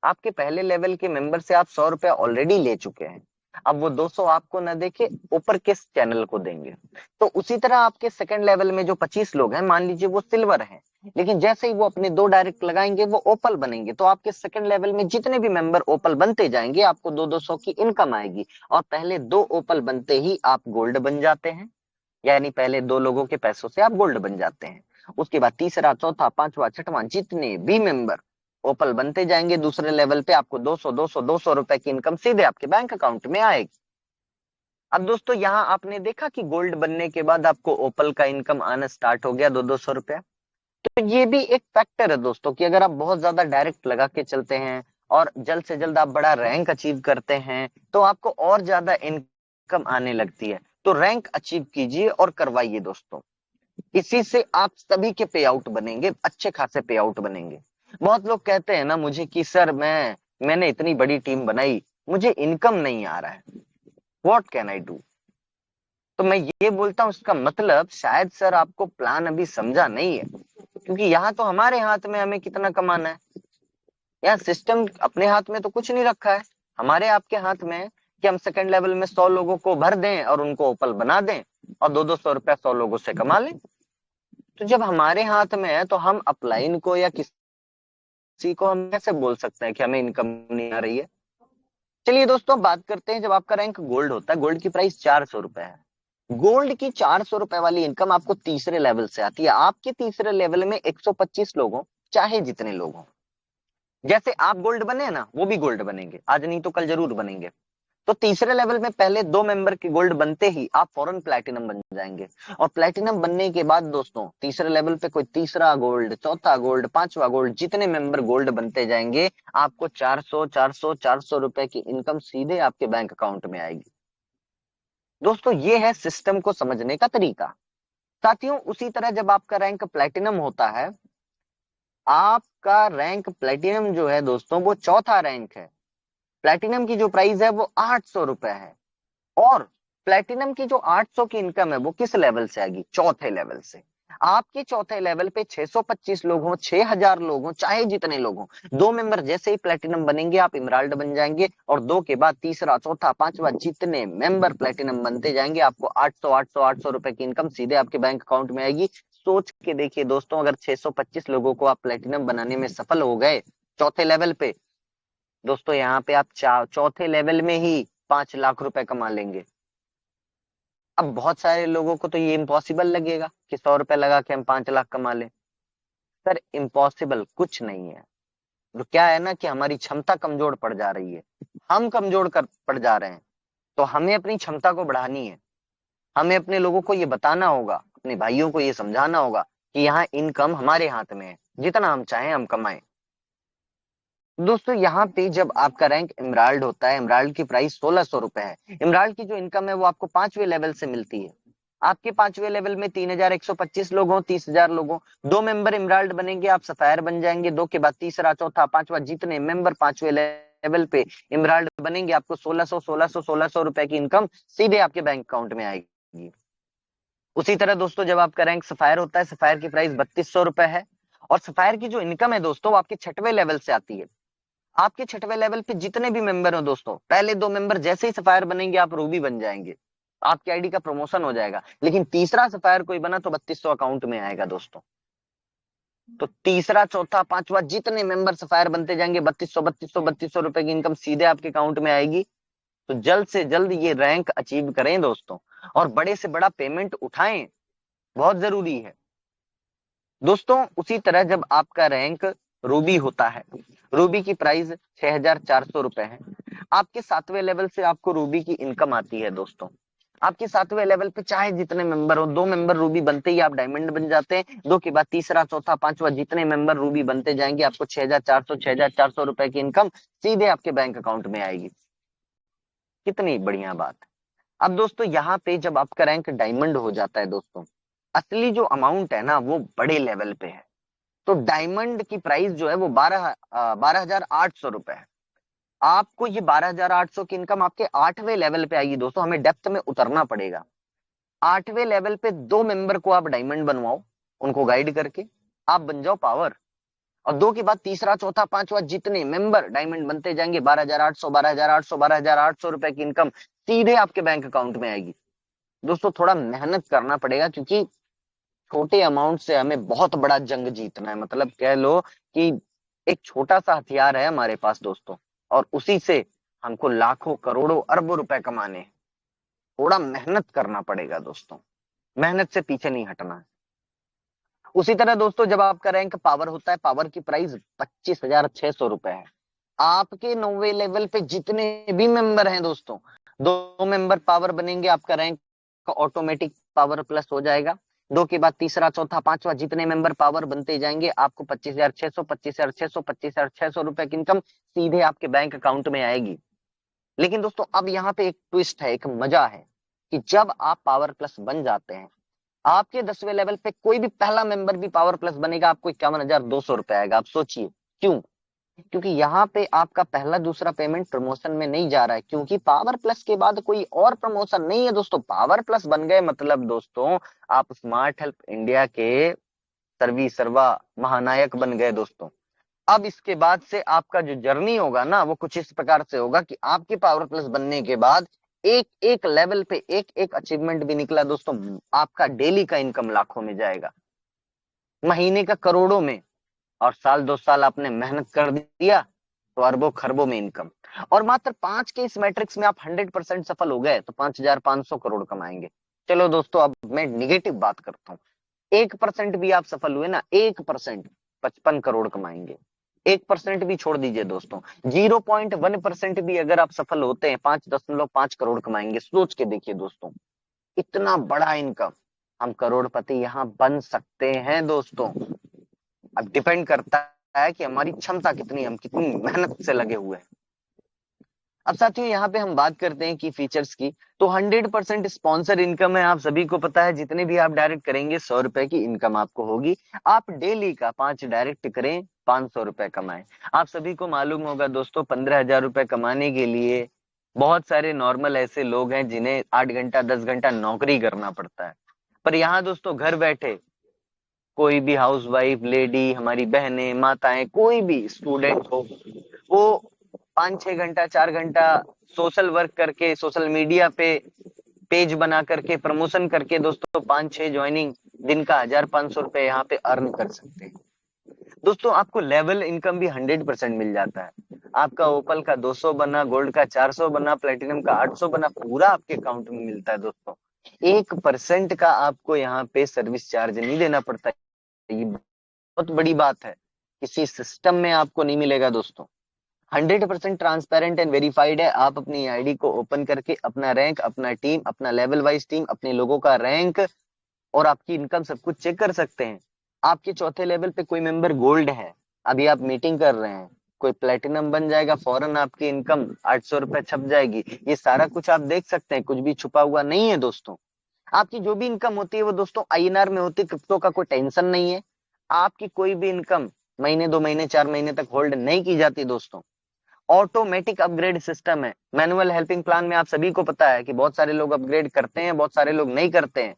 आपके पहले लेवल के मेंबर से आप 100 रुपए ऑलरेडी ले चुके हैं, अब वो 200 आपको न देके ऊपर किस चैनल को देंगे। तो उसी तरह आपके सेकंड लेवल में जो 25 लोग हैं, मान लीजिए वो सिल्वर हैं, लेकिन जैसे ही वो अपने 2 डायरेक्ट लगाएंगे वो ओपल बनेंगे, तो आपके सेकंड लेवल में जितने भी मेंबर ओपल बनते जाएंगे आपको 200 की इनकम आएगी, और पहले 2 ओपल बनते ही आप गोल्ड बन जाते हैं, यानी पहले 2 लोगों के पैसों से आप गोल्ड बन जाते हैं। उसके बाद तीसरा चौथा पांचवा छठवां जितने भी मेंबर ओपल बनते जाएंगे दूसरे लेवल पे, आपको 200 रुपए की इनकम सीधे आपके बैंक अकाउंट में आएगी। अब दोस्तों यहाँ आपने देखा कि गोल्ड बनने के बाद आपको ओपल का इनकम आना स्टार्ट हो गया 200 रुपया। तो ये भी एक फैक्टर है दोस्तों कि अगर आप बहुत ज्यादा डायरेक्ट लगा के चलते हैं और जल्द से जल्द आप बड़ा रैंक अचीव करते हैं तो आपको और ज्यादा इनकम आने लगती है। तो रैंक अचीव कीजिए और करवाइए दोस्तों, इसी से आप सभी के पे आउट बनेंगे, अच्छे खासे पे आउट बनेंगे। बहुत लोग कहते हैं ना मुझे कि सर मैंने इतनी बड़ी टीम बनाई, मुझे इनकम नहीं आ रहा है, व्हाट कैन आई डू। तो मैं ये बोलता हूँ इसका मतलब शायद सर आपको प्लान अभी समझा नहीं है, क्योंकि यहाँ तो हमारे हाथ में हमें कितना कमाना है। यहाँ सिस्टम अपने हाथ में तो कुछ नहीं रखा है, हमारे आपके हाथ में है कि हम सेकंड लेवल में 100 लोगों को भर दें और उनको ओपल बना दें और 200 रुपया 100 लोगों से कमा लें। तो जब हमारे हाथ में है तो हम अपलाइन को या किसी को हम कैसे बोल सकते हैं कि हमें इनकम नहीं आ रही है। चलिए दोस्तों बात करते हैं, जब आपका रैंक गोल्ड होता है, गोल्ड की प्राइस 400 रुपए है। गोल्ड की 400 रुपए वाली इनकम आपको तीसरे लेवल से आती है। आपके तीसरे लेवल में 125 लोग हों, चाहे जितने लोग हों, जैसे आप गोल्ड बने ना वो भी गोल्ड बनेंगे, आज नहीं तो कल जरूर बनेंगे। तो तीसरे लेवल में पहले 2 मेंबर के गोल्ड बनते ही आप फौरन प्लैटिनम बन जाएंगे। और प्लैटिनम बनने के बाद दोस्तों तीसरे लेवल पे कोई तीसरा गोल्ड, चौथा गोल्ड, पांचवा गोल्ड, जितने मेंबर गोल्ड बनते जाएंगे आपको 400 रुपए की इनकम सीधे आपके बैंक अकाउंट में आएगी। दोस्तों ये है सिस्टम को समझने का तरीका। साथियों उसी तरह जब आपका रैंक प्लैटिनम होता है, आपका रैंक प्लैटिनम जो है दोस्तों वो चौथा रैंक है। प्लैटिनम की जो प्राइस है वो 800 रुपए है। और प्लैटिनम की जो 800 की इनकम है वो किस लेवल से आएगी? चौथे लेवल से। आपके चौथे लेवल पे 625 लोग हों, 6000 लोग हों, चाहे जितने लोग हों, 2 मेंबर जैसे ही प्लैटिनम बनेंगे आप इमराल्ड बन जाएंगे। और 2 के बाद तीसरा, चौथा, पांचवा, जितने मेंबर प्लैटिनम बनते जाएंगे आपको 800 रुपए की इनकम सीधे आपके बैंक अकाउंट में आएगी। सोच के देखिए दोस्तों, अगर 625 लोगों को आप प्लैटिनम बनाने में सफल हो गए चौथे लेवल पे, दोस्तों यहाँ पे आप चौथे लेवल में ही 5 लाख रुपए कमा लेंगे। अब बहुत सारे लोगों को तो ये इम्पॉसिबल लगेगा कि 100 रुपए लगा के हम 5 लाख कमा लें। सर इम्पॉसिबल कुछ नहीं है। तो क्या है ना कि हमारी क्षमता कमजोर पड़ जा रही है, हम कमजोर कर पड़ जा रहे हैं। तो हमें अपनी क्षमता को बढ़ानी है। हमें अपने लोगों को ये बताना होगा, अपने भाइयों को ये समझाना होगा कि यहाँ इनकम हमारे हाथ में है, जितना हम चाहें हम कमाएं। दोस्तों यहाँ पे जब आपका रैंक इमराल्ड होता है, इमराल्ड की प्राइस 1600 रुपए है। इमराल्ड की जो इनकम है वो आपको 5वें लेवल से मिलती है। आपके 5वें लेवल में 3125 लोग हों, 30,000 लोग हों, 2 मेंबर इमराल्ड बनेंगे, आप सफायर बन जाएंगे। 2 के बाद तीसरा, चौथा, पांचवा, जितने मेंबर 5वें लेवल पे इमराल्ड बनेंगे आपको 1600 रुपए की इनकम सीधे आपके बैंक अकाउंट में आएगी। उसी तरह दोस्तों जब आपका रैंक सफायर होता है, सफायर की प्राइस 3200 रुपए है। और सफायर की जो इनकम है दोस्तों वो आपके 6वें लेवल से आती है। आपके 6वें लेवल पे जितने भी मेंबर हो दोस्तों, पहले 2 मेंबर जैसे ही सफायर बनेंगे आप रूबी बन जाएंगे, आपकी आईडी का प्रमोशन हो जाएगा। लेकिन तीसरा सफायर कोई बना तो 3200 अकाउंट में आएगा दोस्तों। तो तीसरा, चौथा, पांचवा, जितने मेंबर सफायर बनते जाएंगे 3200 रुपए की इनकम सीधे आपके अकाउंट में आएगी। तो जल्द से जल्द ये रैंक अचीव करें दोस्तों, और बड़े से बड़ा पेमेंट उठाएं, बहुत जरूरी है दोस्तों। उसी तरह जब आपका रैंक रूबी होता है, रूबी की प्राइस 6400 रुपए है। आपके 7वें लेवल से आपको रूबी की इनकम आती है दोस्तों। आपके 7वें लेवल पे चाहे जितने मेंबर हो, 2 मेंबर रूबी बनते ही आप डायमंड बन जाते हैं। 2 के बाद तीसरा, चौथा, पांचवा, जितने मेंबर रूबी बनते जाएंगे आपको 6400 रुपए की इनकम सीधे आपके बैंक अकाउंट में आएगी। कितनी बढ़िया बात। अब दोस्तों यहाँ पे जब आपका रैंक डायमंड हो जाता है दोस्तों, असली जो अमाउंट है ना वो बड़े लेवल पे है। तो डायमंड की प्राइस जो है वो 12,800 रुपए है। आपको ये 12,800 की इनकम आपके 8वें लेवल पे आएगी दोस्तों। हमें डेप्थ में उतरना पड़ेगा। 8वें लेवल पे 2 मेंबर को आप डायमंड बनवाओ, उनको गाइड करके आप बन जाओ पावर। और 2 के बाद तीसरा, चौथा, पांचवा, जितने मेंबर डायमंड बनते जाएंगे 12,800 रुपए की इनकम सीधे आपके बैंक अकाउंट में आएगी। दोस्तों थोड़ा मेहनत करना पड़ेगा, क्योंकि छोटे अमाउंट से हमें बहुत बड़ा जंग जीतना है। मतलब कह लो कि एक छोटा सा हथियार है हमारे पास दोस्तों, और उसी से हमको लाखों, करोड़ों, अरबों रुपए कमाने हैं। थोड़ा मेहनत करना पड़ेगा दोस्तों, मेहनत से पीछे नहीं हटना है। उसी तरह दोस्तों जब आपका रैंक पावर होता है, पावर की प्राइस 25,600 रुपए है। आपके 9वें लेवल पे जितने भी मेंबर हैं दोस्तों, 2 मेंबर पावर बनेंगे, आपका रैंक ऑटोमेटिक पावर प्लस हो जाएगा। दो के बाद तीसरा, चौथा, पांचवा, जितने मेंबर पावर बनते जाएंगे आपको 25,600, 25,600, 25,600 रुपए की इनकम सीधे आपके बैंक अकाउंट में आएगी। लेकिन दोस्तों अब यहाँ पे एक ट्विस्ट है, एक मजा है कि जब आप पावर प्लस बन जाते हैं, आपके 10वें लेवल पे कोई भी पहला मेंबर भी पावर प्लस बनेगा, आपको 51,200 रुपए आएगा। आप सोचिए क्यों? क्योंकि यहाँ पे आपका पहला दूसरा पेमेंट प्रमोशन में नहीं जा रहा है, क्योंकि पावर प्लस के बाद कोई और प्रमोशन नहीं है दोस्तों। पावर प्लस बन गए मतलब दोस्तों आप स्मार्ट हेल्प इंडिया के सर्वी सर्वा महानायक बन गए दोस्तों। अब इसके बाद से आपका जो जर्नी होगा ना वो कुछ इस प्रकार से होगा कि आपके पावर प्लस बनने के बाद एक एक लेवल पे एक एक अचीवमेंट भी निकला दोस्तों, आपका डेली का इनकम लाखों में जाएगा, महीने का करोड़ों में, और साल 2 साल आपने मेहनत कर दिया तो अरबों खरबों में इनकम। और मात्र 5 के इस मैट्रिक्स में आप 100% सफल हो गए तो 5,500 करोड़ कमाएंगे। चलो दोस्तों अब मैं निगेटिव बात करता हूँ, 1% भी आप सफल हुए ना, 1%, 55 करोड़ कमाएंगे। 1% भी छोड़ दीजिए दोस्तों, 0.1% भी अगर आप सफल होते हैं 5.5 करोड़ कमाएंगे। सोच के देखिए दोस्तों, इतना बड़ा इनकम, हम करोड़पति यहाँ बन सकते हैं दोस्तों। अब डिपेंड करता है कि हमारी क्षमता कितनी, हम कितनी मेहनत से लगे हुए हैं। अब साथियों यहाँ पे हम बात करते हैं की फीचर्स की, तो 100% स्पॉन्सर इनकम है, आप सभी को पता है। जितने भी आप डायरेक्ट करेंगे 100 रुपए की इनकम आपको होगी। आप डेली का 5 डायरेक्ट करें 500 रुपए कमाएं। आप सभी को मालूम होगा दोस्तों 15,000 रुपए कमाने के लिए बहुत सारे नॉर्मल ऐसे लोग हैं जिन्हें 8 घंटा 10 घंटा नौकरी करना पड़ता है। पर यहाँ दोस्तों घर बैठे कोई भी हाउस वाइफ लेडी, हमारी बहनें, माताएं, कोई भी स्टूडेंट हो, वो 5-6 घंटा 4 घंटा सोशल वर्क करके, सोशल मीडिया पे पेज बना करके, प्रमोशन करके दोस्तों 5-6 ज्वाइनिंग, दिन का 1,500 रुपए यहाँ पे अर्न कर सकते हैं। दोस्तों आपको लेवल इनकम भी 100% मिल जाता है। आपका ओपल का 200 बना, गोल्ड का 400 बना, प्लेटिनम का 800 बना, पूरा आपके अकाउंट में मिलता है दोस्तों। 1% का आपको यहाँ पे सर्विस चार्ज नहीं देना पड़ता है। ये बहुत बड़ी बात है, किसी सिस्टम में आपको नहीं मिलेगा दोस्तों। 100% ट्रांसपेरेंट एंड वेरीफाइड है। आप अपनी आईडी को ओपन करके अपना रैंक, अपना टीम, अपना लेवल वाइज टीम, अपने लोगों का रैंक और आपकी इनकम सब कुछ चेक कर सकते हैं। आपके चौथे लेवल पे कोई मेंबर गोल्ड है, अभी आप मीटिंग कर रहे हैं, कोई प्लेटिनम बन जाएगा, फौरन आपकी इनकम 800 रुपए छप जाएगी। ये सारा कुछ आप देख सकते हैं, कुछ भी छुपा हुआ नहीं है दोस्तों। आपकी जो भी इनकम होती है वो दोस्तों आईएनआर में होती है, क्रिप्टो का कोई टेंशन नहीं है। आपकी कोई भी इनकम महीने 2 महीने 4 महीने तक होल्ड नहीं की जाती दोस्तों। ऑटोमेटिक अपग्रेड सिस्टम है। मैनुअल हेल्पिंग प्लान में आप सभी को पता है कि बहुत सारे लोग अपग्रेड करते हैं, बहुत सारे लोग नहीं करते हैं।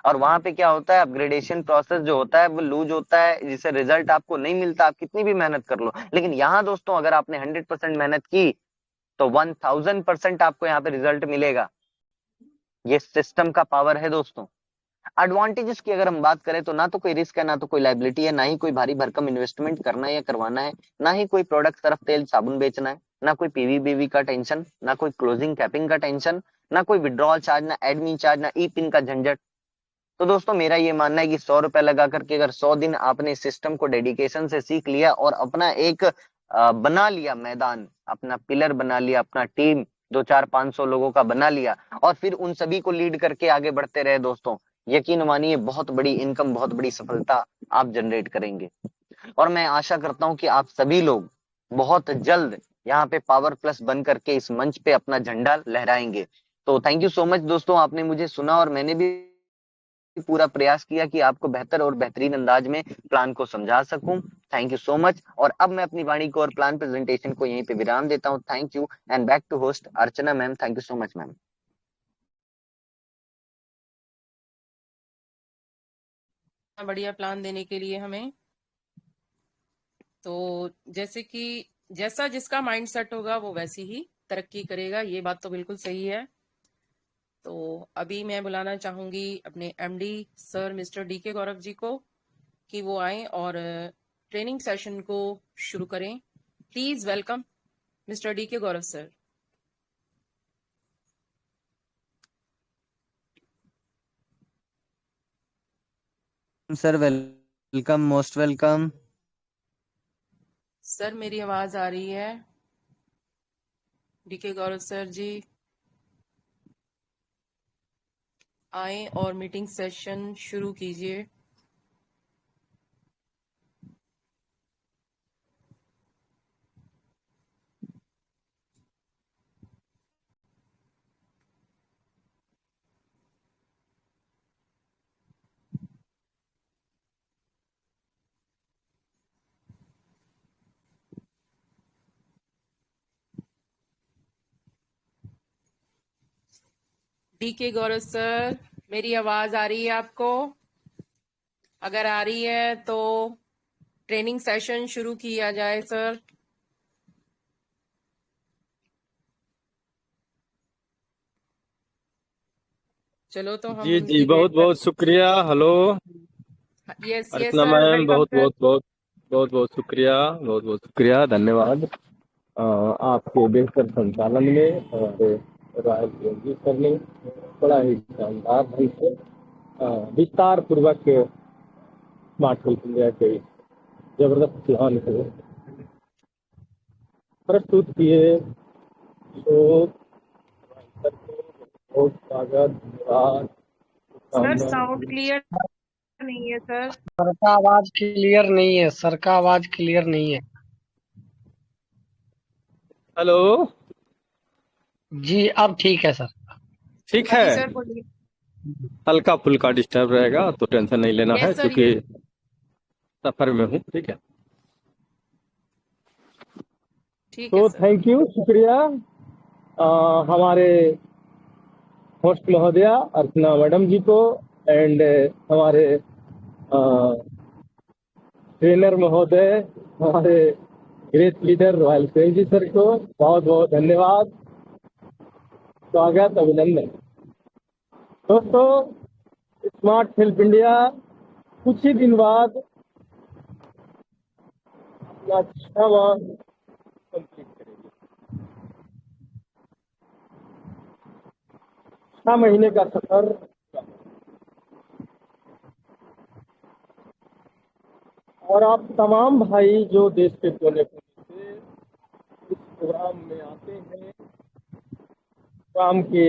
और वहां पे क्या होता है, अपग्रेडेशन प्रोसेस जो होता है वो लूज होता है, जिससे रिजल्ट आपको नहीं मिलता, आप कितनी भी मेहनत कर लो। लेकिन यहाँ दोस्तों अगर आपने 100% मेहनत की तो 1000% आपको यहाँ पे रिजल्ट मिलेगा। ये सिस्टम का पावर है दोस्तों। एडवांटेजेस की अगर हम बात करें तो ना तो कोई रिस्क है, ना तो कोई लाइबिलिटी है, ना ही कोई भारी भरकम इन्वेस्टमेंट करना है या करवाना है, ना ही कोई प्रोडक्ट तरफ तेल साबुन बेचना है, ना कोई पीवीबीवी का टेंशन, ना कोई क्लोजिंग कैपिंग का टेंशन, ना कोई विड्रॉल चार्ज, ना एडमिन चार्ज, ना ई पिन का झंझट। तो दोस्तों मेरा ये मानना है कि 100 रुपए लगा करके अगर 100 दिन आपने इस सिस्टम को डेडिकेशन से सीख लिया और अपना एक बना लिया मैदान, अपना पिलर बना लिया, अपना टीम 2-4-500 लोगों का बना लिया और फिर उन सभी को लीड करके आगे बढ़ते रहे दोस्तों, यकीन मानिए बहुत बड़ी इनकम, बहुत बड़ी सफलता आप जनरेट करेंगे। और मैं आशा करता हूं कि आप सभी लोग बहुत जल्द यहाँ पे पावर प्लस बन करके इस मंच पे अपना झंडा लहराएंगे। तो थैंक यू सो मच दोस्तों, आपने मुझे सुना और मैंने भी पूरा प्रयास किया कि आपको बेहतर और बेहतरीन अंदाज में प्लान को समझा सकूं। Thank you so much. और अब मैं अपनी वाणी को और प्लान प्रेजेंटेशन को यहीं पे विराम देता हूं। Thank you and back to host Archana ma'am. Thank you so much ma'am. बढ़िया प्लान देने के लिए हमें। तो जैसे कि जैसा जिसका माइंड सेट होगा वो वैसी ही तरक्की करेगा, ये बात तो बिल्कुल सही है। तो अभी मैं बुलाना चाहूंगी अपने MD sir mister D K Gaurav ji को कि वो आए और ट्रेनिंग सेशन को शुरू करें। Please welcome mister D K Gaurav sir. Sir welcome, most welcome. Sir मेरी आवाज आ रही है? D K Gaurav sir ji. आए और मीटिंग सेशन शुरू कीजिए। डीके गौरव सर, मेरी आवाज आ रही है आपको? अगर आ रही है तो ट्रेनिंग सेशन शुरू किया जाए सर। चलो तो हम जी उनकी वेट बहुत कर। बहुत शुक्रिया। हेलो यस यस अर्चना सर, मैम, वेलकम बहुत सर। बहुत बहुत बहुत बहुत शुक्रिया, बहुत बहुत शुक्रिया, धन्यवाद आपके बेहतर संचालन में और रॉयल जी सर ने बड़ा ही शानदार ढंग से विस्तार पूर्वक स्मार्ट हेल्थ इंडिया के जबरदस्त प्लान को प्रस्तुत किए। तो सर को बहुत स्वागत, धन्यवाद, सर शुभकामनाएं। साउंड क्लियर नहीं है सर। सर का आवाज क्लियर नहीं है, सर का आवाज क्लियर नहीं है। हेलो, जी अब ठीक है सर। ठीक हाँ है, जी सर, बोलिए। हल्का फुल्का डिस्टर्ब रहेगा तो टेंशन नहीं लेना है, यस सर, क्योंकि यस। सफर में हूँ। ठीक है, ठीक है तो सर। थैंक यू, शुक्रिया हमारे होस्ट महोदया अर्चना मैडम जी को, एंड हमारे ट्रेनर महोदय, हमारे ग्रेट लीडर रॉयल सेन जी सर को बहुत बहुत धन्यवाद, स्वागत, अभिनंदन। दोस्तों, स्मार्ट हेल्थ इंडिया कुछ ही दिन बाद अपना 6वां कंप्लीट करेगी। 6 महीने का सफर और आप तमाम भाई जो देश के कोने कोने से इस प्रोग्राम में आते हैं, प्रोग्राम के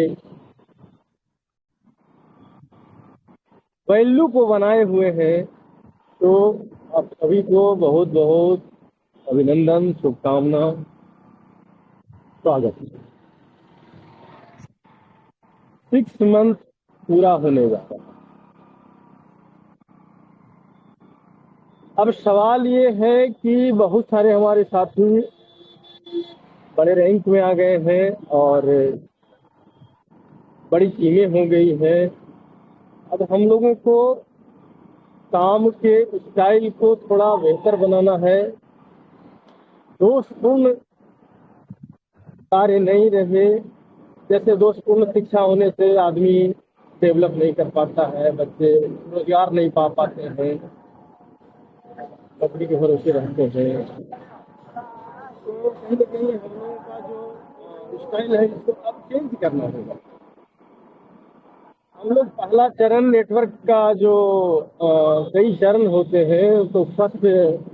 वैल्यू को बनाए हुए हैं, तो आप सभी को बहुत बहुत अभिनंदन, शुभकामना, स्वागत। 6 मंथ पूरा होने जा रहा है। अब सवाल ये है कि बहुत सारे हमारे साथी बड़े रैंक में आ गए हैं और बड़ी टीमें हो गई हैं। अब हम लोगों को काम के स्टाइल को थोड़ा बेहतर बनाना है। दोषपूर्ण कार्य नहीं रहे, जैसे दोषपूर्ण शिक्षा होने से आदमी डेवलप नहीं कर पाता है, बच्चे रोजगार नहीं पा पाते हैं, नौकरी के भरोसे रहते हैं। तो कहीं ना कहीं हम लोगों का जो स्टाइल है इसको अब चेंज करना होगा। हम लोग पहला चरण नेटवर्क का जो कई चरण होते हैं, तो फर्स्ट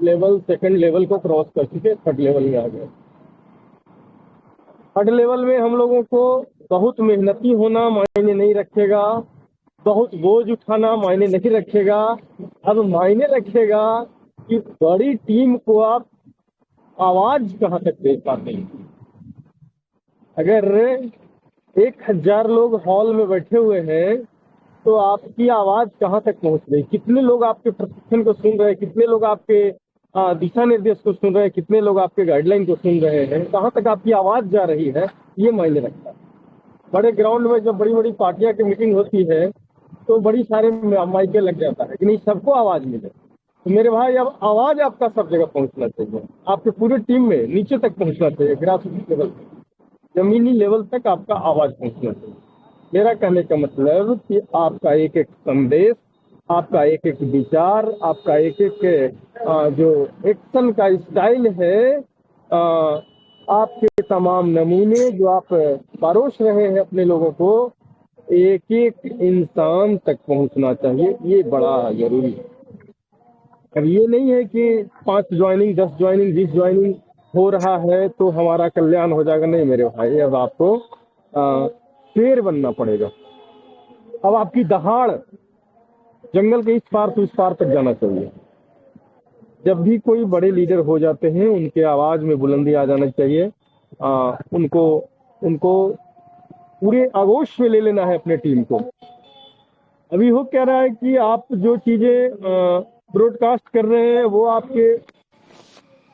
लेवल सेकंड लेवल को क्रॉस कर चुके, थर्ड लेवल में आ गए। थर्ड लेवल में हम लोगों को बहुत मेहनती होना मायने नहीं रखेगा, बहुत बोझ उठाना मायने नहीं रखेगा। अब मायने रखेगा कि बड़ी टीम को आप आवाज कहाँ तक दे पाते हैं। अगर 1000 लोग हॉल में बैठे हुए हैं तो आपकी आवाज कहाँ तक पहुंच रही, कितने लोग आपके प्रशिक्षण को सुन रहे हैं, कितने लोग आपके दिशा निर्देश को सुन रहे हैं, कितने लोग आपके गाइडलाइन को सुन रहे हैं, कहाँ तक आपकी आवाज जा रही है, ये मायने रखता है। बड़े ग्राउंड में जब बड़ी बड़ी पार्टियां की मीटिंग होती है तो बड़ी सारे माइके लग जाता है कि नहीं सबको आवाज मिले। तो मेरे भाई, अब आवाज आपका सब जगह पहुंचना चाहिए, आपके पूरे टीम में नीचे तक पहुंचना चाहिए, ग्रास रूट लेवल, जमीनी लेवल तक आपका आवाज पहुंचना चाहिए। मेरा कहने का मतलब कि आपका एक एक संदेश, आपका एक एक विचार, आपका एक एक जो एक्शन का स्टाइल है, आपके तमाम नमूने जो आप परोस रहे हैं अपने लोगों को, एक एक इंसान तक पहुंचना चाहिए। ये बड़ा जरूरी है। अब ये नहीं है कि 5 ज्वाइनिंग 10 ज्वाइनिंग 20 ज्वाइनिंग हो रहा है तो हमारा कल्याण हो जाएगा। नहीं मेरे भाई, अब आपको शेर बनना पड़ेगा। अब आपकी दहाड़ जंगल के इस पार से उस पार तक जाना चाहिए। जब भी कोई बड़े लीडर हो जाते हैं उनके आवाज में बुलंदी आ जाना चाहिए। उनको उनको पूरे आगोश में ले लेना है अपने टीम को। अभी वो कह रहा है कि आप जो चीजें ब्रॉडकास्ट कर रहे हैं वो आपके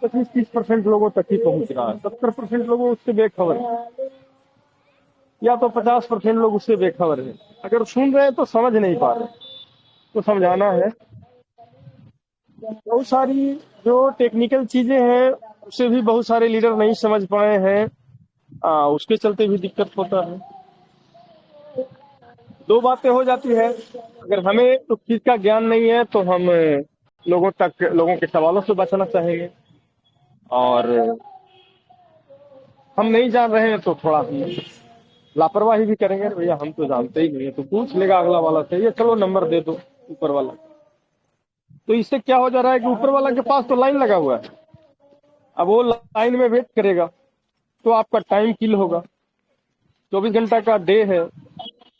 25-30% लोगों तक ही पहुंच रहा है, 70% लोगों उससे बेखबर है, या तो 50% लोग उससे बेखबर है। अगर सुन रहे हैं तो समझ नहीं पा रहे, तो समझाना है। बहुत सारी जो टेक्निकल चीजें हैं उसे भी बहुत सारे लीडर नहीं समझ पाए हैं। उसके चलते भी दिक्कत होता है। दो बातें हो जाती है, अगर हमें उस चीज का ज्ञान नहीं है तो हम लोगों के सवालों से बचना चाहेंगे, और हम नहीं जान रहे हैं तो थोड़ा हम लापरवाही भी करेंगे। भैया हम तो जानते ही नहीं है, तो पूछ लेगा अगला वाला से, ये चलो नंबर दे दो ऊपर वाला। तो इससे क्या हो जा रहा है कि ऊपर वाला के पास तो लाइन लगा हुआ है, अब वो लाइन में वेट करेगा तो आपका टाइम किल होगा। 24 घंटा का डे है,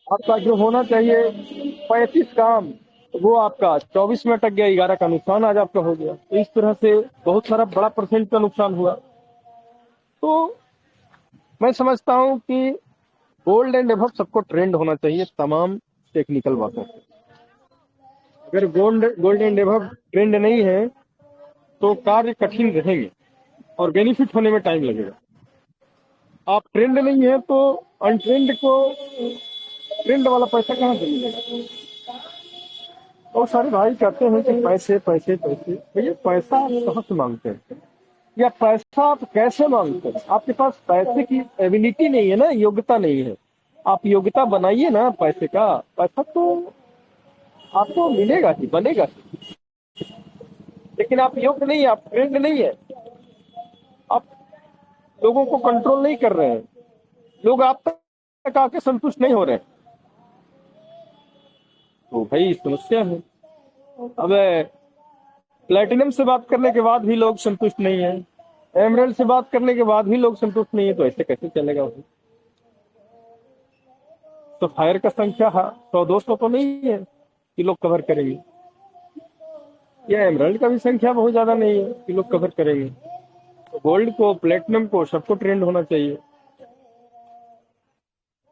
आपका जो होना चाहिए 35 काम, वो आपका 24 में अटक गया, 11 का नुकसान आज आपका हो गया। तो इस तरह से बहुत सारा बड़ा परसेंट का नुकसान हुआ। तो मैं समझता हूँ कि गोल्ड एंड एबव सबको ट्रेंड होना चाहिए तमाम टेक्निकल बातों से। अगर गोल्ड एंड एबव ट्रेंड नहीं है तो कार्य कठिन रहेंगे और बेनिफिट होने में टाइम लगेगा। आप ट्रेंड नहीं है तो अनट्रेंड को ट्रेंड वाला पैसा कहाँ से मिलेगा। बहुत सारे भाई कहते हैं कि पैसे पैसे पैसे, भैया पैसा आप कहाँ से मांगते हैं, या पैसा आप कैसे मांगते हैं। आपके पास पैसे की एबिलिटी नहीं है ना, योग्यता नहीं है। आप योग्यता बनाइए ना पैसे का, पैसा तो आपको मिलेगा ही, बनेगा ही। लेकिन आप योग्य नहीं है, आप ट्रेंड नहीं है, आप लोगों को कंट्रोल नहीं कर रहे हैं, लोग आप तक आके संतुष्ट नहीं हो रहे हैं, तो भाई समस्या है। अब प्लेटिनम से बात करने के बाद भी लोग संतुष्ट नहीं है, एमरल्ड से बात करने के बाद भी लोग संतुष्ट नहीं है, तो ऐसे कैसे चलेगा भाई। तो फायर का संख्या 100-200 तो नहीं है कि लोग कवर करेंगे, या एमरल्ड का भी संख्या बहुत ज्यादा नहीं है कि लोग कवर करेंगे। तो गोल्ड को, प्लेटिनम को, सबको ट्रेंड होना चाहिए।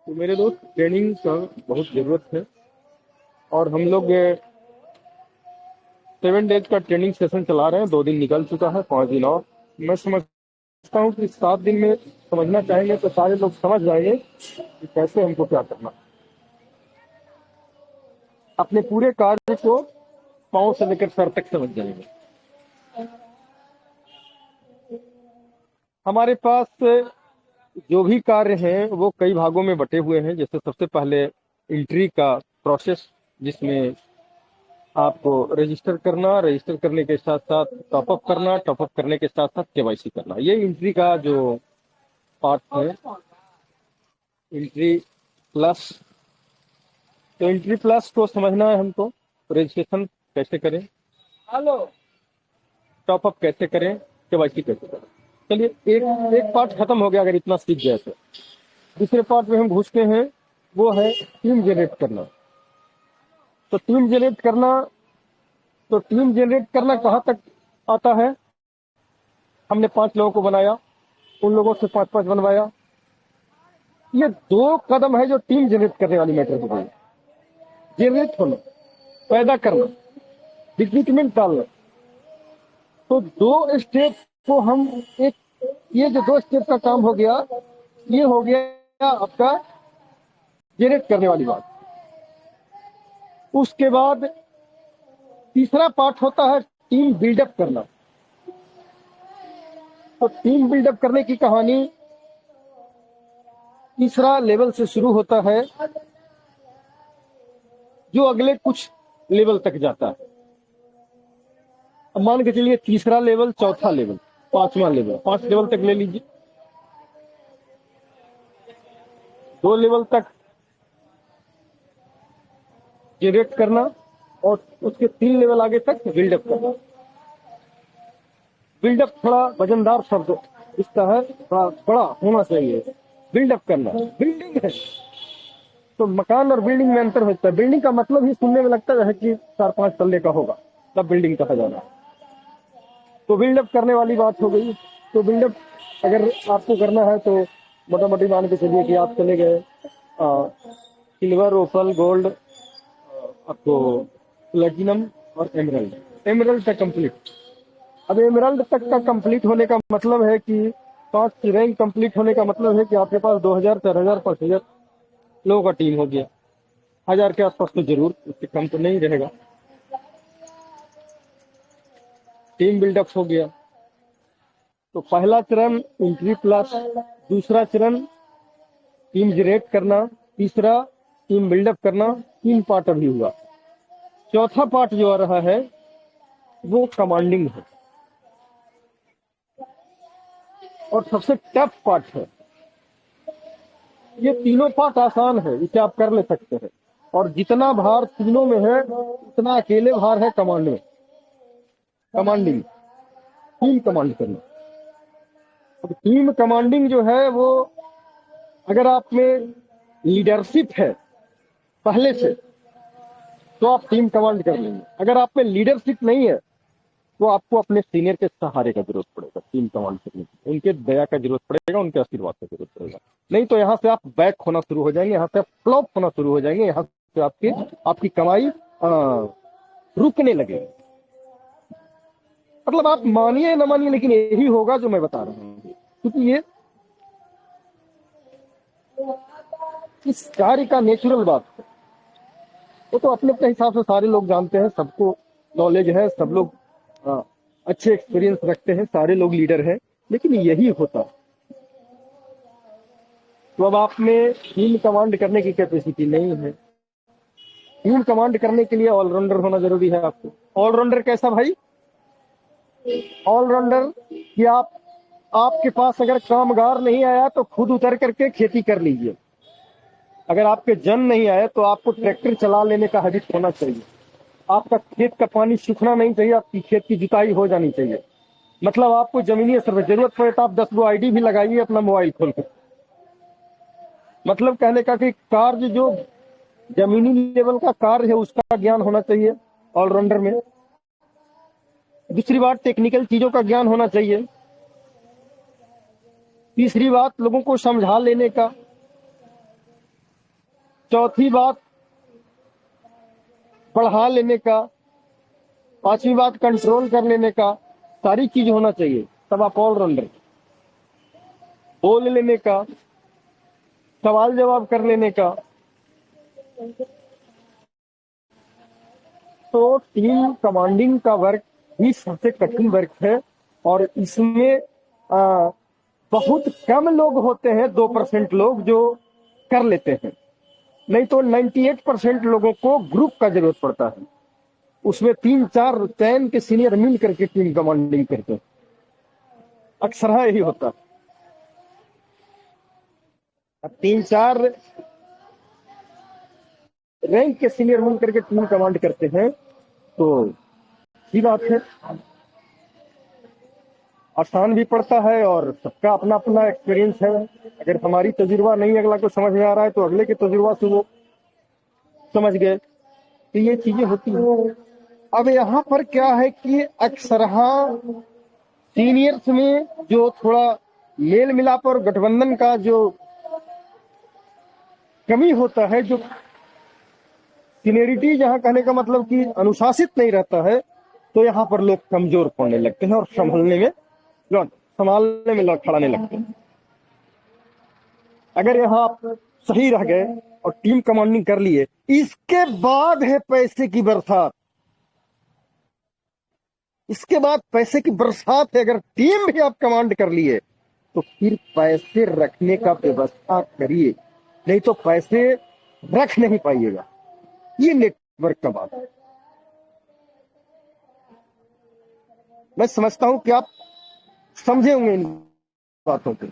तो मेरे दोस्त ट्रेनिंग का बहुत जरूरत है, और हम लोग 7 डेज का ट्रेनिंग सेशन चला रहे हैं। 2 दिन निकल चुका है, 5 दिन और। मैं समझता हूँ कि 7 दिन में समझना चाहेंगे तो सारे लोग समझ जाएंगे कि कैसे हमको क्या करना। अपने पूरे कार्य को पांव से लेकर सर तक समझ जाएंगे। हमारे पास जो भी कार्य हैं वो कई भागों में बटे हुए हैं। जैसे सबसे पहले एंट्री का प्रोसेस, जिसमें आपको रजिस्टर करना, रजिस्टर करने के साथ साथ टॉपअप करना, टॉपअप करने के साथ साथ केवाईसी करना, ये एंट्री का जो पार्ट है। एंट्री प्लस, तो एंट्री प्लस को समझना है हमको। रजिस्ट्रेशन कैसे करें, हेलो, टॉपअप कैसे करें, केवाईसी कैसे करें। चलिए, एक एक पार्ट खत्म हो गया। अगर इतना सीख गए तो दूसरे पार्ट में हम घुसते हैं, वो है टीम जनरेट करना। तो टीम जनरेट करना कहाँ तक आता है। हमने 5 लोगों को बनाया, उन लोगों से 5-5 बनवाया। ये 2 कदम है जो टीम जनरेट करने वाली मैटर है। जनरेट होना, पैदा करना, रिक्रूटमेंट डालना। तो 2 स्टेप को हम एक, ये जो 2 स्टेप का काम हो गया, ये हो गया आपका जनरेट करने वाली बात। उसके बाद तीसरा पार्ट होता है टीम बिल्डअप करना। तो टीम बिल्डअप करने की कहानी तीसरा लेवल से शुरू होता है, जो अगले कुछ लेवल तक जाता है। अब मान के चलिए तीसरा लेवल, चौथा लेवल, 5वां लेवल, 5 लेवल तक ले लीजिए। 2 लेवल तक जनरेट करना, और उसके 3 लेवल आगे तक बिल्डअप करना। बिल्डअप थोड़ा वजनदार शब्द इसका है, थोड़ा बड़ा होना चाहिए। बिल्डअप करना बिल्डिंग है। तो मकान और बिल्डिंग में अंतर होता है। बिल्डिंग का मतलब ही सुनने में लगता है कि 4-5 तल्ले का होगा, तब बिल्डिंग कहा जाना है। तो बिल्डअप करने वाली बात हो गई। तो बिल्डअप अगर आपको करना है तो मोटा मोटी मान के चलिए कि आप चले गए सिल्वर, ओपल, गोल्ड, आपको प्लेटिनम और एमरल्ड। एमरल्ड तक कंप्लीट। अब एमरल्ड तक का कंप्लीट होने का मतलब है कि 5 की रैंक कंप्लीट होने का मतलब है कि आपके पास 2000, 4000, 5000 लोगों का टीम हो गया। 1000 के आसपास तो जरूर, उससे कम तो नहीं रहेगा। टीम बिल्डअप हो गया। तो पहला चरण एंट्री प्लस, दूसरा चरण टीम जनरेट करना, तीसरा टीम बिल्डअप करना। 3 पार्ट अभी हुआ। चौथा पार्ट जो आ रहा है वो कमांडिंग है और सबसे टफ पार्ट है। ये तीनों पार्ट आसान है, इसे आप कर ले सकते हैं। और जितना भार तीनों में है उतना अकेले भार है कमांड में। कमांडिंग, टीम कमांड करना। अब टीम कमांडिंग जो है वो, अगर आप में लीडरशिप है पहले से तो आप टीम कमांड कर लेंगे। अगर आप में लीडरशिप नहीं है तो आपको अपने सीनियर के सहारे का जरूरत पड़ेगा टीम कमांड करने की। उनके दया का जरूरत पड़ेगा, उनके आशीर्वाद का जरूरत पड़ेगा। नहीं तो यहाँ से आप बैक होना शुरू हो जाएंगे, यहाँ से आप फ्लॉप होना शुरू हो जाएंगे, यहाँ से आपकी कमाई रुकने लगेगी। मतलब आप मानिए न मानिए लेकिन यही होगा जो मैं बता रहा हूँ, क्योंकि ये इस कार्य का नेचुरल बात है। वो तो अपने अपने हिसाब से सारे लोग जानते हैं, सबको नॉलेज है, सब लोग अच्छे एक्सपीरियंस रखते हैं, सारे लोग लीडर हैं, लेकिन यही होता। तो अब आप में टीम कमांड करने की कैपेसिटी नहीं है। टीम कमांड करने के लिए ऑलराउंडर होना जरूरी है आपको। ऑलराउंडर कैसा भाई? ऑलराउंडर कि आपके पास अगर कामगार नहीं आया तो खुद उतर करके खेती कर लीजिए। अगर आपके जन नहीं आए तो आपको ट्रैक्टर चला लेने का हैबिट होना चाहिए। आपका खेत का पानी सूखना नहीं चाहिए, आपकी खेत की जुताई हो जानी चाहिए। मतलब आपको जमीनी सर्वे, जरूरत पड़े तो आप 10 गो आईडी भी लगाइए अपना मोबाइल खोल कर। मतलब कहने का कि कार्य जो जमीनी लेवल का कार्य है उसका ज्ञान होना चाहिए ऑलराउंडर में। दूसरी बात, टेक्निकल चीजों का ज्ञान होना चाहिए। तीसरी बात, लोगों को समझा लेने का। चौथी बात, पढ़ा लेने का। पांचवी बात, कंट्रोल कर लेने का। सारी चीज होना चाहिए, तब आप ऑलराउंडर। बोल लेने का, सवाल जवाब कर लेने का। तो टीम कमांडिंग का वर्क ही सबसे कठिन वर्क है और इसमें बहुत कम लोग होते हैं, 2% लोग जो कर लेते हैं। नहीं तो 98% लोगों को ग्रुप का जरूरत पड़ता है। उसमें 3-4 चैन के सीनियर मिल करके टीम कमांडिंग करते हैं। अक्सर यही होता है। अब 3-4 रैंक के सीनियर मिल करके टीम कमांड करते हैं तो ये बात है, आसान भी पड़ता है और सबका अपना अपना एक्सपीरियंस है। अगर हमारी तजुर्बा नहीं अगला को समझ में आ रहा है तो अगले के तजुर्बा से वो समझ गए। तो ये चीजें होती हैं। अब यहाँ पर क्या है कि अक्सर सीनियर्स में जो थोड़ा मेल मिलाप और गठबंधन का जो कमी होता है, जो सीनियरिटी, जहाँ कहने का मतलब कि अनुशासित नहीं रहता है, तो यहाँ पर लोग कमजोर पड़ने लगते हैं और संभालने में लड़खड़ाने लगते हैं। अगर यहाँ आप सही रह गए और टीम कमांडिंग कर लिए, इसके बाद है पैसे की बरसात। इसके बाद पैसे की बरसात है। अगर टीम भी आप कमांड कर लिए तो फिर पैसे रखने का व्यवस्था करिए, नहीं तो पैसे रख नहीं पाइएगा। ये नेटवर्क का बात है। मैं समझता हूं कि आप समझे होंगे इन बातों को।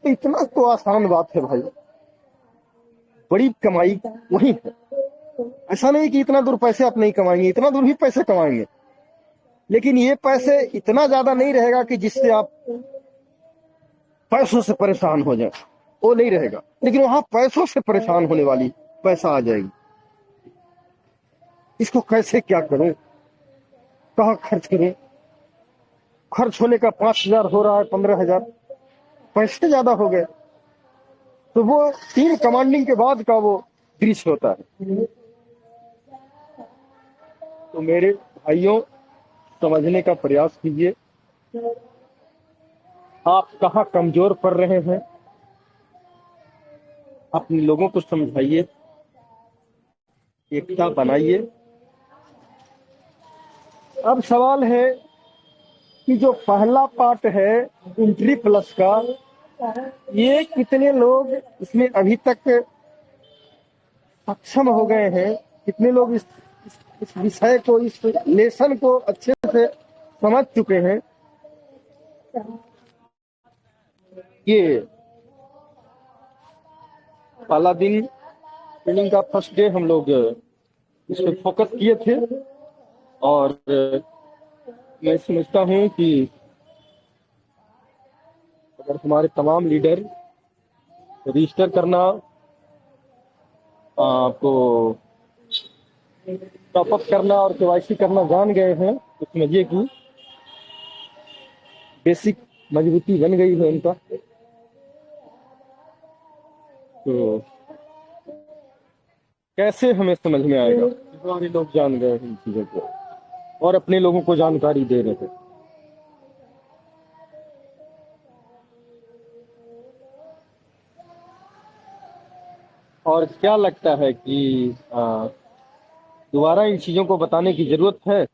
इतना तो आसान बात है भाई, बड़ी कमाई वही है। ऐसा नहीं कि इतना दूर पैसे आप नहीं कमाएंगे, इतना दूर भी पैसे कमाएंगे, लेकिन ये पैसे इतना ज्यादा नहीं रहेगा कि जिससे आप पैसों से परेशान हो जाए। वो नहीं रहेगा, लेकिन वहां पैसों से परेशान होने वाली पैसा आ जाएगी। इसको कैसे क्या करूं, कहाँ खर्च करूं? खर्च होने का 5,000 हो रहा है 15,000, पैसे ज्यादा हो गए। तो वो टीम कमांडिंग के बाद का वो दृश्य होता है। तो मेरे भाइयों, समझने का प्रयास कीजिए, आप कहाँ कमजोर पड़ रहे हैं, अपने लोगों को समझाइए, एकता बनाइए। अब सवाल है कि जो पहला पार्ट है एंट्री प्लस का, ये कितने लोग इसमें अभी तक सक्षम हो गए हैं, कितने लोग इस विषय को, इस लेसन को अच्छे से समझ चुके हैं। ये पहला दिन ट्रेनिंग का फर्स्ट डे हम लोग इस पर फोकस किए थे, और मैं समझता हूं कि अगर हमारे तमाम लीडर रजिस्टर करना, आपको टॉपअप करना और केवाईसी करना जान गए हैं, तो समझिए कि बेसिक मजबूती बन गई है उनका। तो कैसे हमें समझ में आएगा, सारे लोग जान गए हैं इन चीजों को और अपने लोगों को जानकारी दे रहे हैं। और क्या लगता है कि दोबारा इन चीजों को बताने की जरूरत है?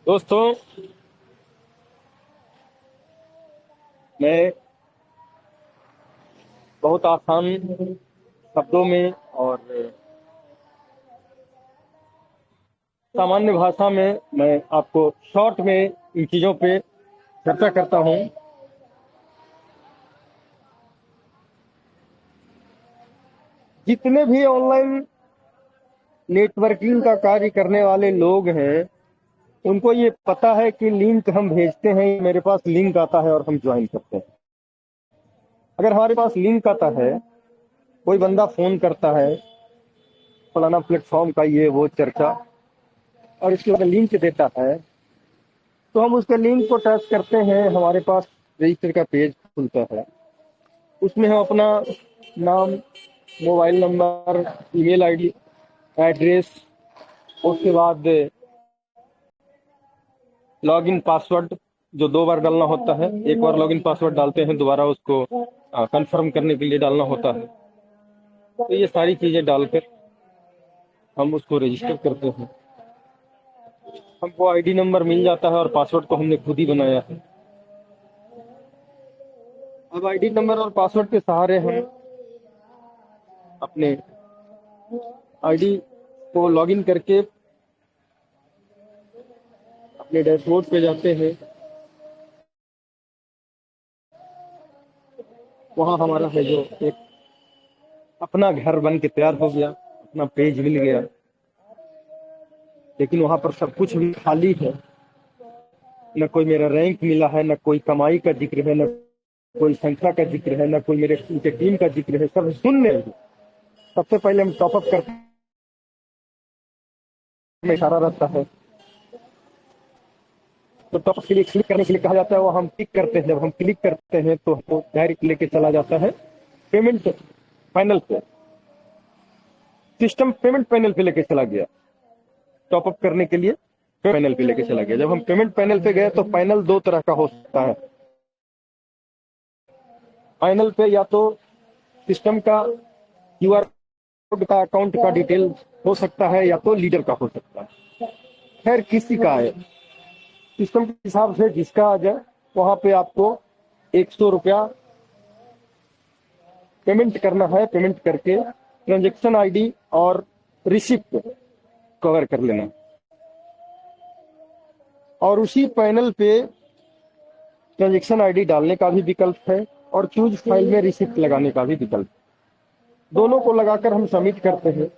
दोस्तों, मैं बहुत आसान शब्दों में और सामान्य भाषा में मैं आपको शॉर्ट में इन चीजों पे चर्चा करता हूं। जितने भी ऑनलाइन नेटवर्किंग का कार्य करने वाले लोग हैं, उनको ये पता है कि लिंक हम भेजते हैं, मेरे पास लिंक आता है और हम ज्वाइन करते हैं। अगर हमारे पास लिंक आता है, कोई बंदा फोन करता है फलाना प्लेटफॉर्म का ये वो चर्चा, और इसके बाद लिंक देता है, तो हम उसके लिंक को टच करते हैं, हमारे पास रजिस्टर का पेज खुलता है। उसमें हम अपना नाम, mobile number, email ID, address, उसके बाद लॉगिन पासवर्ड जो 2 बार डालना होता है, एक बार लॉगिन पासवर्ड डालते हैं, दोबारा उसको कंफर्म करने के लिए डालना होता है। तो ये सारी चीजें डालकर हम उसको रजिस्टर करते हैं। हमको आईडी नंबर मिल जाता है और पासवर्ड तो हमने खुद ही बनाया है। अब आईडी नंबर और पासवर्ड के सहारे हम अपने आईडी को लॉगिन करके अपने डैशबोर्ड पे जाते हैं। वहां हमारा है जो एक अपना घर बन के तैयार हो गया, अपना पेज मिल गया, लेकिन वहां पर सब कुछ भी खाली है। न कोई मेरा रैंक मिला है, न कोई कमाई का जिक्र है, न कोई संख्या का जिक्र है, न कोई मेरे टीम का जिक्र है, सब शून्य है। सबसे पहले हम टॉपअप करते में इशारा रहता है, तो टॉपअप के लिए क्लिक करने के लिए कहा जाता है, वो हम क्लिक करते हैं। जब हम क्लिक करते हैं तो हमको डायरेक्ट लेके चला जाता है पेमेंट पैनल पे। सिस्टम पेमेंट पैनल पे लेके चला गया, टॉपअप करने के लिए पैनल पे लेके चला गया। जब हम पेमेंट पैनल पे गए तो पैनल 2 तरह का हो सकता है। पैनल पे या तो सिस्टम का क्यूआर कोड का, अकाउंट का डिटेल हो सकता है, या तो लीडर का हो सकता है। खैर किसी का है, सिस्टम के हिसाब से जिसका आ जाए वहां पे आपको 100 रुपया पेमेंट करना है। पेमेंट करके ट्रांजैक्शन आईडी और रिसिप्ट कवर कर लेना, और उसी पैनल पे ट्रांजेक्शन आईडी डालने का भी विकल्प है और चूज फाइल में रिसिप्ट लगाने का भी विकल्प। दोनों को लगाकर हम सबमिट करते हैं,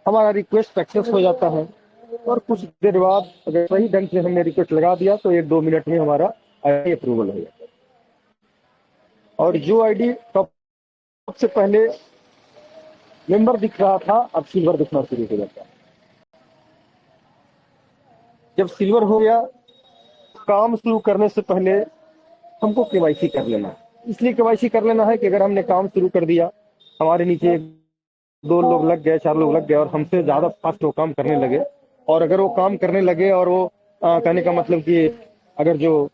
हमारा रिक्वेस्ट सक्सेस हो जाता है और कुछ देर बाद अगर सही ढंग से हमने रिक्वेस्ट लगा दिया तो 1-2 मिनट में हमारा आईडी अप्रूवल हो जाता है। और जो आईडी टॉप से पहले मेंबर दिख रहा था अब सिल्वर दिखना शुरू हो जाता है। जब सिल्वर हो गया, काम शुरू करने से पहले हमको केवाईसी कर लेना है। इसलिए केवाईसी कर लेना है कि अगर हमने काम शुरू कर दिया, हमारे नीचे 2 लोग लग गए, 4 लोग लग गए और हमसे ज्यादा फास्ट वो काम करने लगे, और अगर वो काम करने लगे और वो कहने का मतलब कि अगर जो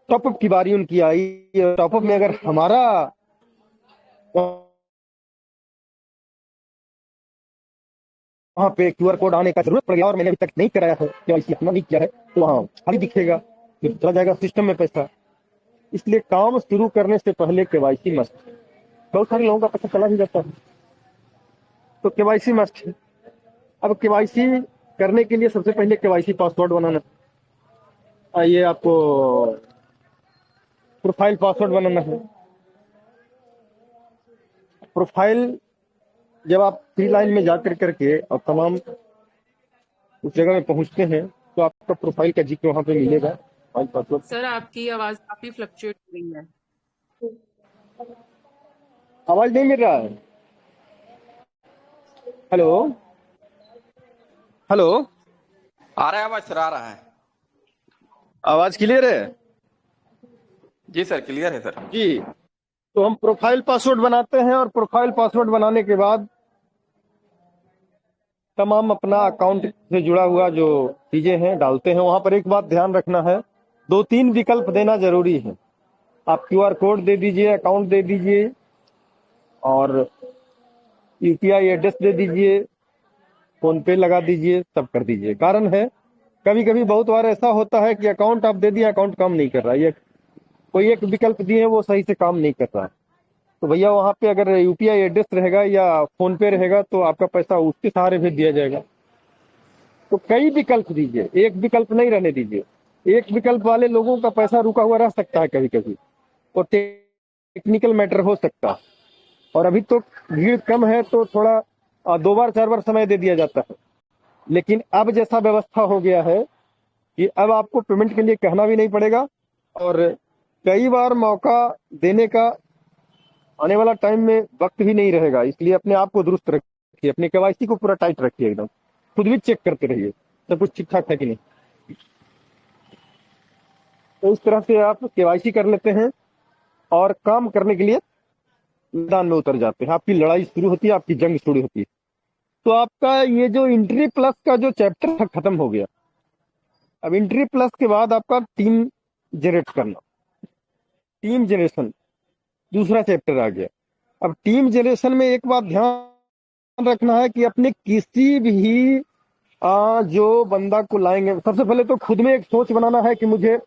टॉपअप की बारी उनकी आई, टॉपअप में अगर हमारा वहाँ पे क्यूआर कोड आने का जरूरत पड़ गया और मैंने अभी तक नहीं कराया है, केवाईसी अपना नहीं किया है, तो वहाँ खाली दिखेगा, फिर चला जाएगा सिस्टम में पैसा। इसलिए काम शुरू करने से पहले केवाईसी मस्ट है। बहुत सारे लोगों का पैसा चला भी जाता है, तो केवाईसी मस्ट है। अब केवाईसी करने के लिए सबसे पहले केवाईसी पासवर्ड बनाना, ये आपको प्रोफाइल पासवर्ड बनाना है। प्रोफाइल जब आप फ्री लाइन में जाकर करके और तमाम उस जगह में पहुंचते हैं तो आपका प्रोफाइल का जिक्र वहां पे मिलेगा, प्रोफाइल पासवर्ड। सर आपकी आवाज काफी फ्लक्चुएट हो रही है। आवाज नहीं मिल रहा है? हेलो हेलो, आ रहा है आवाज सर, आ रहा है। आवाज क्लियर है? जी सर, क्लियर है सर। जी, तो हम प्रोफाइल पासवर्ड बनाते हैं और प्रोफाइल पासवर्ड बनाने के बाद तमाम अपना अकाउंट से जुड़ा हुआ जो चीजें हैं डालते हैं। वहां पर एक बात ध्यान रखना है, 2-3 विकल्प देना जरूरी है। आप क्यूआर कोड दे दीजिए, अकाउंट दे दीजिए और यूपीआई एड्रेस दे दीजिए, फोन पे लगा दीजिए, सब कर दीजिए। कारण है कभी कभी बहुत बार ऐसा होता है कि अकाउंट आप दे दिए, अकाउंट काम नहीं कर रहा है, ये कोई एक विकल्प दिए वो सही से काम नहीं कर रहा है, तो भैया वहां पे अगर यूपीआई एड्रेस रहेगा या फोन पे रहेगा तो आपका पैसा उसके सहारे भेज दिया जाएगा। तो कई विकल्प दीजिए, एक विकल्प नहीं रहने दीजिए। एक विकल्प वाले लोगों का पैसा रुका हुआ रह सकता है कभी कभी, और टेक्निकल मैटर हो सकता है, और अभी तो भीड़ कम है तो थोड़ा 2 बार 4 बार समय दे दिया जाता है। लेकिन अब जैसा व्यवस्था हो गया है कि अब आपको पेमेंट के लिए कहना भी नहीं पड़ेगा, और कई बार मौका देने का आने वाला टाइम में वक्त भी नहीं रहेगा। इसलिए अपने आप को दुरुस्त रखिए, अपने केवाईसी को पूरा टाइट रखिए, एकदम खुद भी चेक करते रहिए सब कुछ ठीक ठाक है कि नहीं। तो इस तरह से आप केवाईसी कर लेते हैं और काम करने के लिए मैदान में उतर जाते हैं। आपकी लड़ाई शुरू होती है, आपकी जंग शुरू होती है। तो आपका ये जो एंट्री प्लस का जो चैप्टर था खत्म हो गया। अब एंट्री प्लस के बाद आपका टीम जनरेट करना, टीम जनरेशन दूसरा चैप्टर आ गया। अब टीम जनरेशन में एक बात ध्यान रखना है कि अपने किसी भी जो बंदा को लाएंगे, सबसे पहले तो खुद में एक सोच बनाना है कि मुझे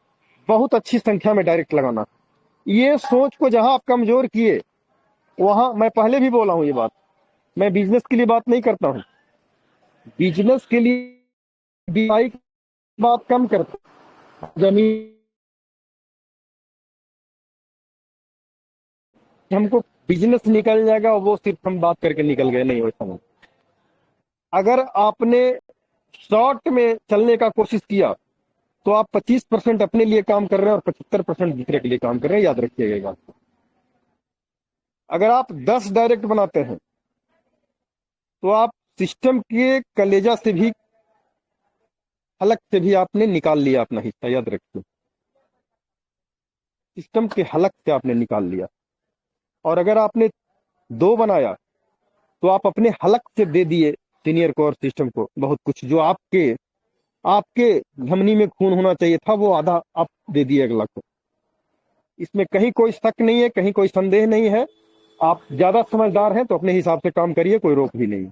बहुत अच्छी संख्या में डायरेक्ट लगाना। ये सोच को जहां आप कमजोर किए, वहां मैं पहले भी बोला हूं ये बात, मैं बिजनेस के लिए बात नहीं करता हूं, बिजनेस के लिए बीआई की बात कम करता हूं। जमीन हमको बिजनेस निकल जाएगा और वो सिर्फ हम बात करके निकल गए, नहीं वैसा नहीं। अगर आपने शॉर्ट में चलने का कोशिश किया तो आप 25% अपने लिए काम कर रहे हैं और 75% दूसरे के लिए काम कर रहे हैं, याद रखिएगा ये बात। अगर आप 10 डायरेक्ट बनाते हैं तो आप सिस्टम के कलेजा से भी, हलक से भी आपने निकाल लिया अपना हिस्सा, याद रखिए, सिस्टम के हलक से आपने निकाल लिया। और अगर आपने 2 बनाया तो आप अपने हलक से दे दिए सीनियर को और सिस्टम को बहुत कुछ, जो आपके आपके धमनी में खून होना चाहिए था वो आधा आप दे दिए अगला को। इसमें कहीं कोई शक नहीं है, कहीं कोई संदेह नहीं है। आप ज्यादा समझदार हैं तो अपने हिसाब से काम करिए, कोई रोक भी नहीं।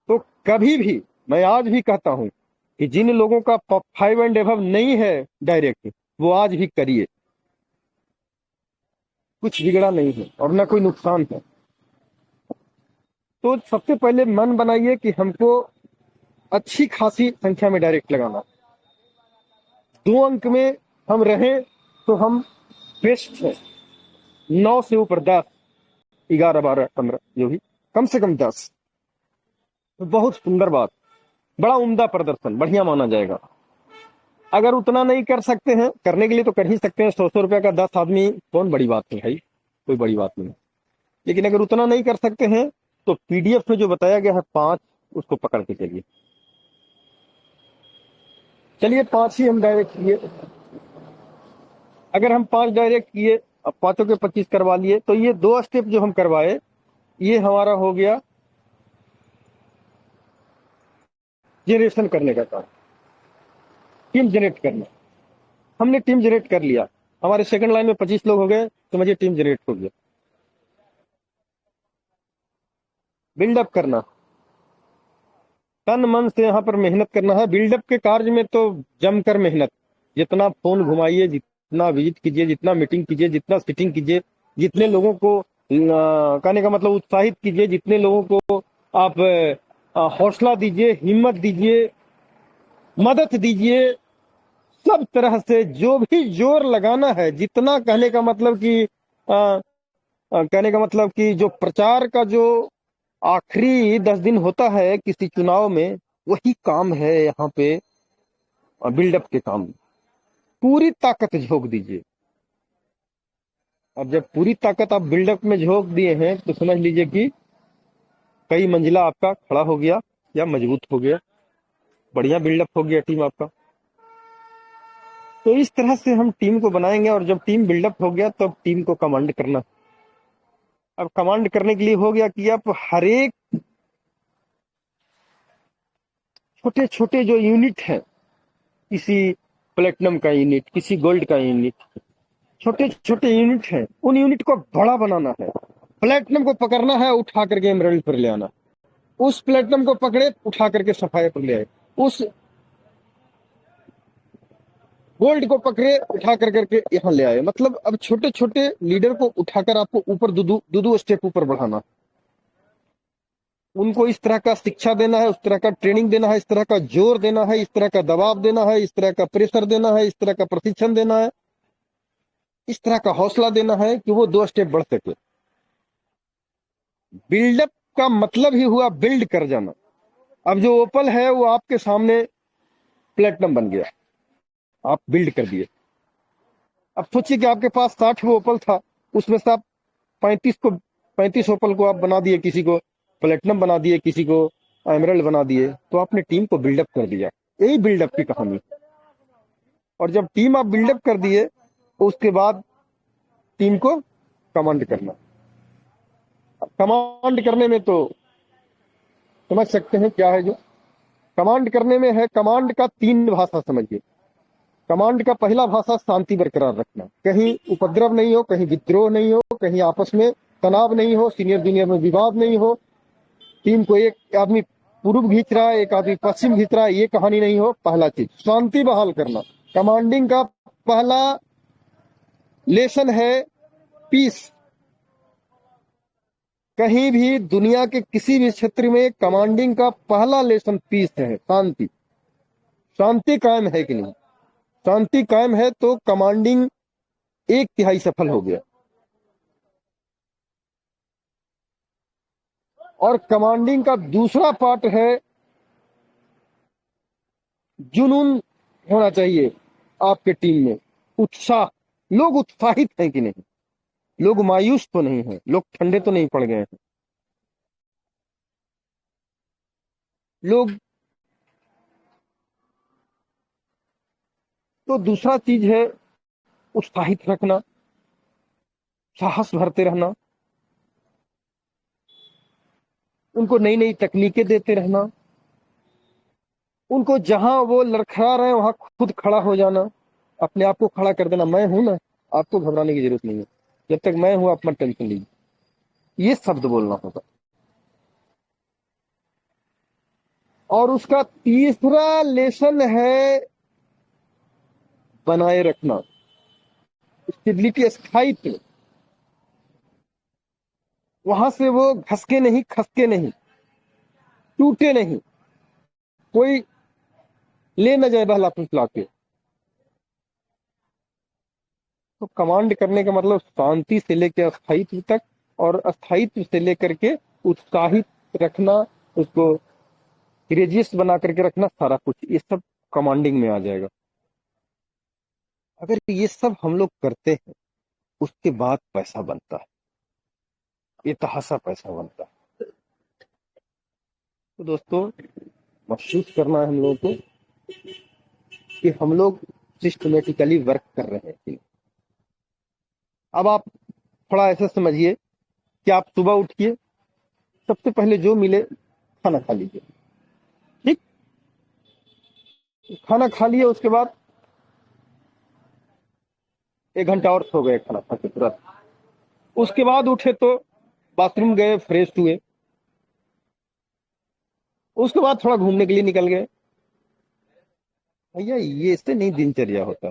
तो कभी भी मैं आज भी कहता हूं कि जिन लोगों का 5 एंड एबव नहीं है डायरेक्ट, वो आज भी करिए, कुछ बिगड़ा नहीं है और ना कोई नुकसान है। तो सबसे पहले मन बनाइए कि हमको अच्छी खासी संख्या में डायरेक्ट लगाना, 2 अंक में हम रहें तो हम बेस्ट है। 9 से ऊपर 10, 11, 12, 15 जो भी, कम से कम 10, तो बहुत सुंदर बात, बड़ा उम्दा प्रदर्शन, बढ़िया माना जाएगा। अगर उतना नहीं कर सकते हैं, करने के लिए तो कर ही सकते हैं, 100 रुपया का 10 आदमी कौन बड़ी बात है भाई, कोई बड़ी बात नहीं। लेकिन अगर उतना नहीं कर सकते हैं तो पीडीएफ में जो बताया गया है 5, उसको पकड़ के चलिए। चलिए 5 ही हम डायरेक्ट किए। अगर हम 5 डायरेक्ट किए, अब 5 के 25 करवा लिए, तो ये 2 स्टेप जो हम करवाए, ये हमारा हो गया जनरेशन करने का काम, टीम जनरेट करना। हमने टीम जनरेट कर लिया, हमारे सेकंड लाइन में 25 लोग हो गए, समझिए टीम जनरेट हो गया। बिल्डअप करना, तन मन से यहाँ पर मेहनत करना है। बिल्डअप के कार्य में तो जमकर मेहनत, जितना फोन घुमाइए, जितना विजिट कीजिए, जितना मीटिंग कीजिए, जितना सीटिंग कीजिए, जितने लोगों को कहने का मतलब उत्साहित कीजिए, जितने लोगों को आप हौसला दीजिए, हिम्मत दीजिए, मदद दीजिए, सब तरह से जो भी जोर लगाना है, जितना कहने का मतलब कि कहने का मतलब कि जो प्रचार का जो आखिरी 10 दिन होता है किसी चुनाव में, वही काम है यहाँ पे बिल्डअप के काम में। पूरी ताकत झोंक दीजिए। अब जब पूरी ताकत आप बिल्डअप में झोंक दिए हैं तो समझ लीजिए कि कई मंजिला आपका खड़ा हो गया या मजबूत हो गया, बढ़िया बिल्डअप हो गया टीम आपका। तो इस तरह से हम टीम को बनाएंगे, और जब टीम बिल्डअप हो गया तब टीम को कमांड करना। अब कमांड करने के लिए हो गया कि आप हर एक छोटे छोटे जो यूनिट है, किसी प्लेटिनम का यूनिट, किसी गोल्ड का यूनिट, छोटे छोटे यूनिट हैं, उन यूनिट को बड़ा बनाना है। प्लेटिनम को पकड़ना है, उठा करके एमराल्ड पर ले आना, उस प्लेटिनम को पकड़े उठा करके सफाया पर ले आए, उस गोल्ड को पकड़े उठा कर करके यहाँ ले आए। मतलब अब छोटे छोटे लीडर को उठाकर आपको ऊपर दो स्टेप ऊपर बढ़ाना, उनको इस तरह का शिक्षा देना है, उस तरह का ट्रेनिंग देना है, इस तरह का जोर देना है, इस तरह का दबाव देना है, इस तरह का प्रेशर देना है, इस तरह का प्रशिक्षण देना है, इस तरह का हौसला देना है कि वो 2 स्टेप बढ़ सके। बिल्डअप का मतलब ही हुआ बिल्ड कर जाना। अब जो ओपल है वो आपके सामने प्लेटिनम बन गया, आप बिल्ड कर दिए। अब सोचिए कि आपके पास 60 वो ओपल था, उसमें से आप 35 ओपल को आप बना दिए, किसी को प्लेटिनम बना दिए, किसी को एमराल्ड बना दिए, तो आपने टीम को बिल्डअप कर दिया। यही बिल्डअप की कहानी। और जब टीम आप बिल्डअप कर दिए तो उसके बाद टीम को कमांड करना। कमांड करने में तो समझ सकते हैं क्या है जो कमांड करने में है। कमांड का 3 भाषा समझिए। कमांड का पहला भाषा शांति बरकरार रखना, कहीं उपद्रव नहीं हो, कहीं विद्रोह नहीं हो, कहीं आपस में तनाव नहीं हो, सीनियर जूनियर में विवाद नहीं हो, टीम को एक आदमी पूर्व खींच रहा है, एक आदमी पश्चिम खींच रहा है, ये कहानी नहीं हो। पहला चीज शांति बहाल करना। कमांडिंग का पहला लेसन है पीस। कहीं भी दुनिया के किसी भी क्षेत्र में कमांडिंग का पहला लेसन पीस है, शांति। शांति कायम है कि नहीं? शांति कायम है तो कमांडिंग 1/3 सफल हो गया। और कमांडिंग का दूसरा पार्ट है जुनून होना चाहिए आपके टीम में, उत्साह। लोग उत्साहित हैं कि नहीं? लोग मायूस तो नहीं है, लोग ठंडे तो नहीं पड़ गए हैं, लोग। तो दूसरा चीज है उत्साहित रखना, साहस भरते रहना, उनको नई नई तकनीकें देते रहना, उनको जहां वो लड़खड़ा रहे हैं वहां खुद खड़ा हो जाना, अपने आप को खड़ा कर देना। मैं हूं ना, आपको घबराने की जरूरत नहीं है, जब तक मैं हूं आप मत टेंशन लीजिए, ये शब्द बोलना होगा। और उसका तीसरा लेसन है बनाए रखना, स्टेबिलिटी, स्थायित्व। वहां से वो घसके नहीं, खसके नहीं, टूटे नहीं, कोई ले न जाए बहला फुसला के। तो कमांड करने का मतलब शांति से लेकर अस्थायित्व तक, और अस्थायित्व से लेकर के उत्साहित रखना, उसको क्रेजियस बना करके रखना, सारा कुछ ये सब कमांडिंग में आ जाएगा। अगर ये सब हम लोग करते हैं, उसके बाद पैसा बनता है, ये तहासा पैसा बनता है। तो दोस्तों, महसूस करना है हम लोगों को कि हम लोग सिस्टमेटिकली वर्क कर रहे हैं। अब आप थोड़ा ऐसे समझिए कि आप सुबह उठिए, सबसे पहले जो मिले खाना खा लीजिए। ठीक, खाना खा लिए, उसके बाद 1 घंटा और सो गए खाना खा के तुरंत। उसके बाद उठे तो बाथरूम गए, फ्रेश हुए, उसके बाद थोड़ा घूमने के लिए निकल गए। भैया ये इससे नहीं दिनचर्या होता।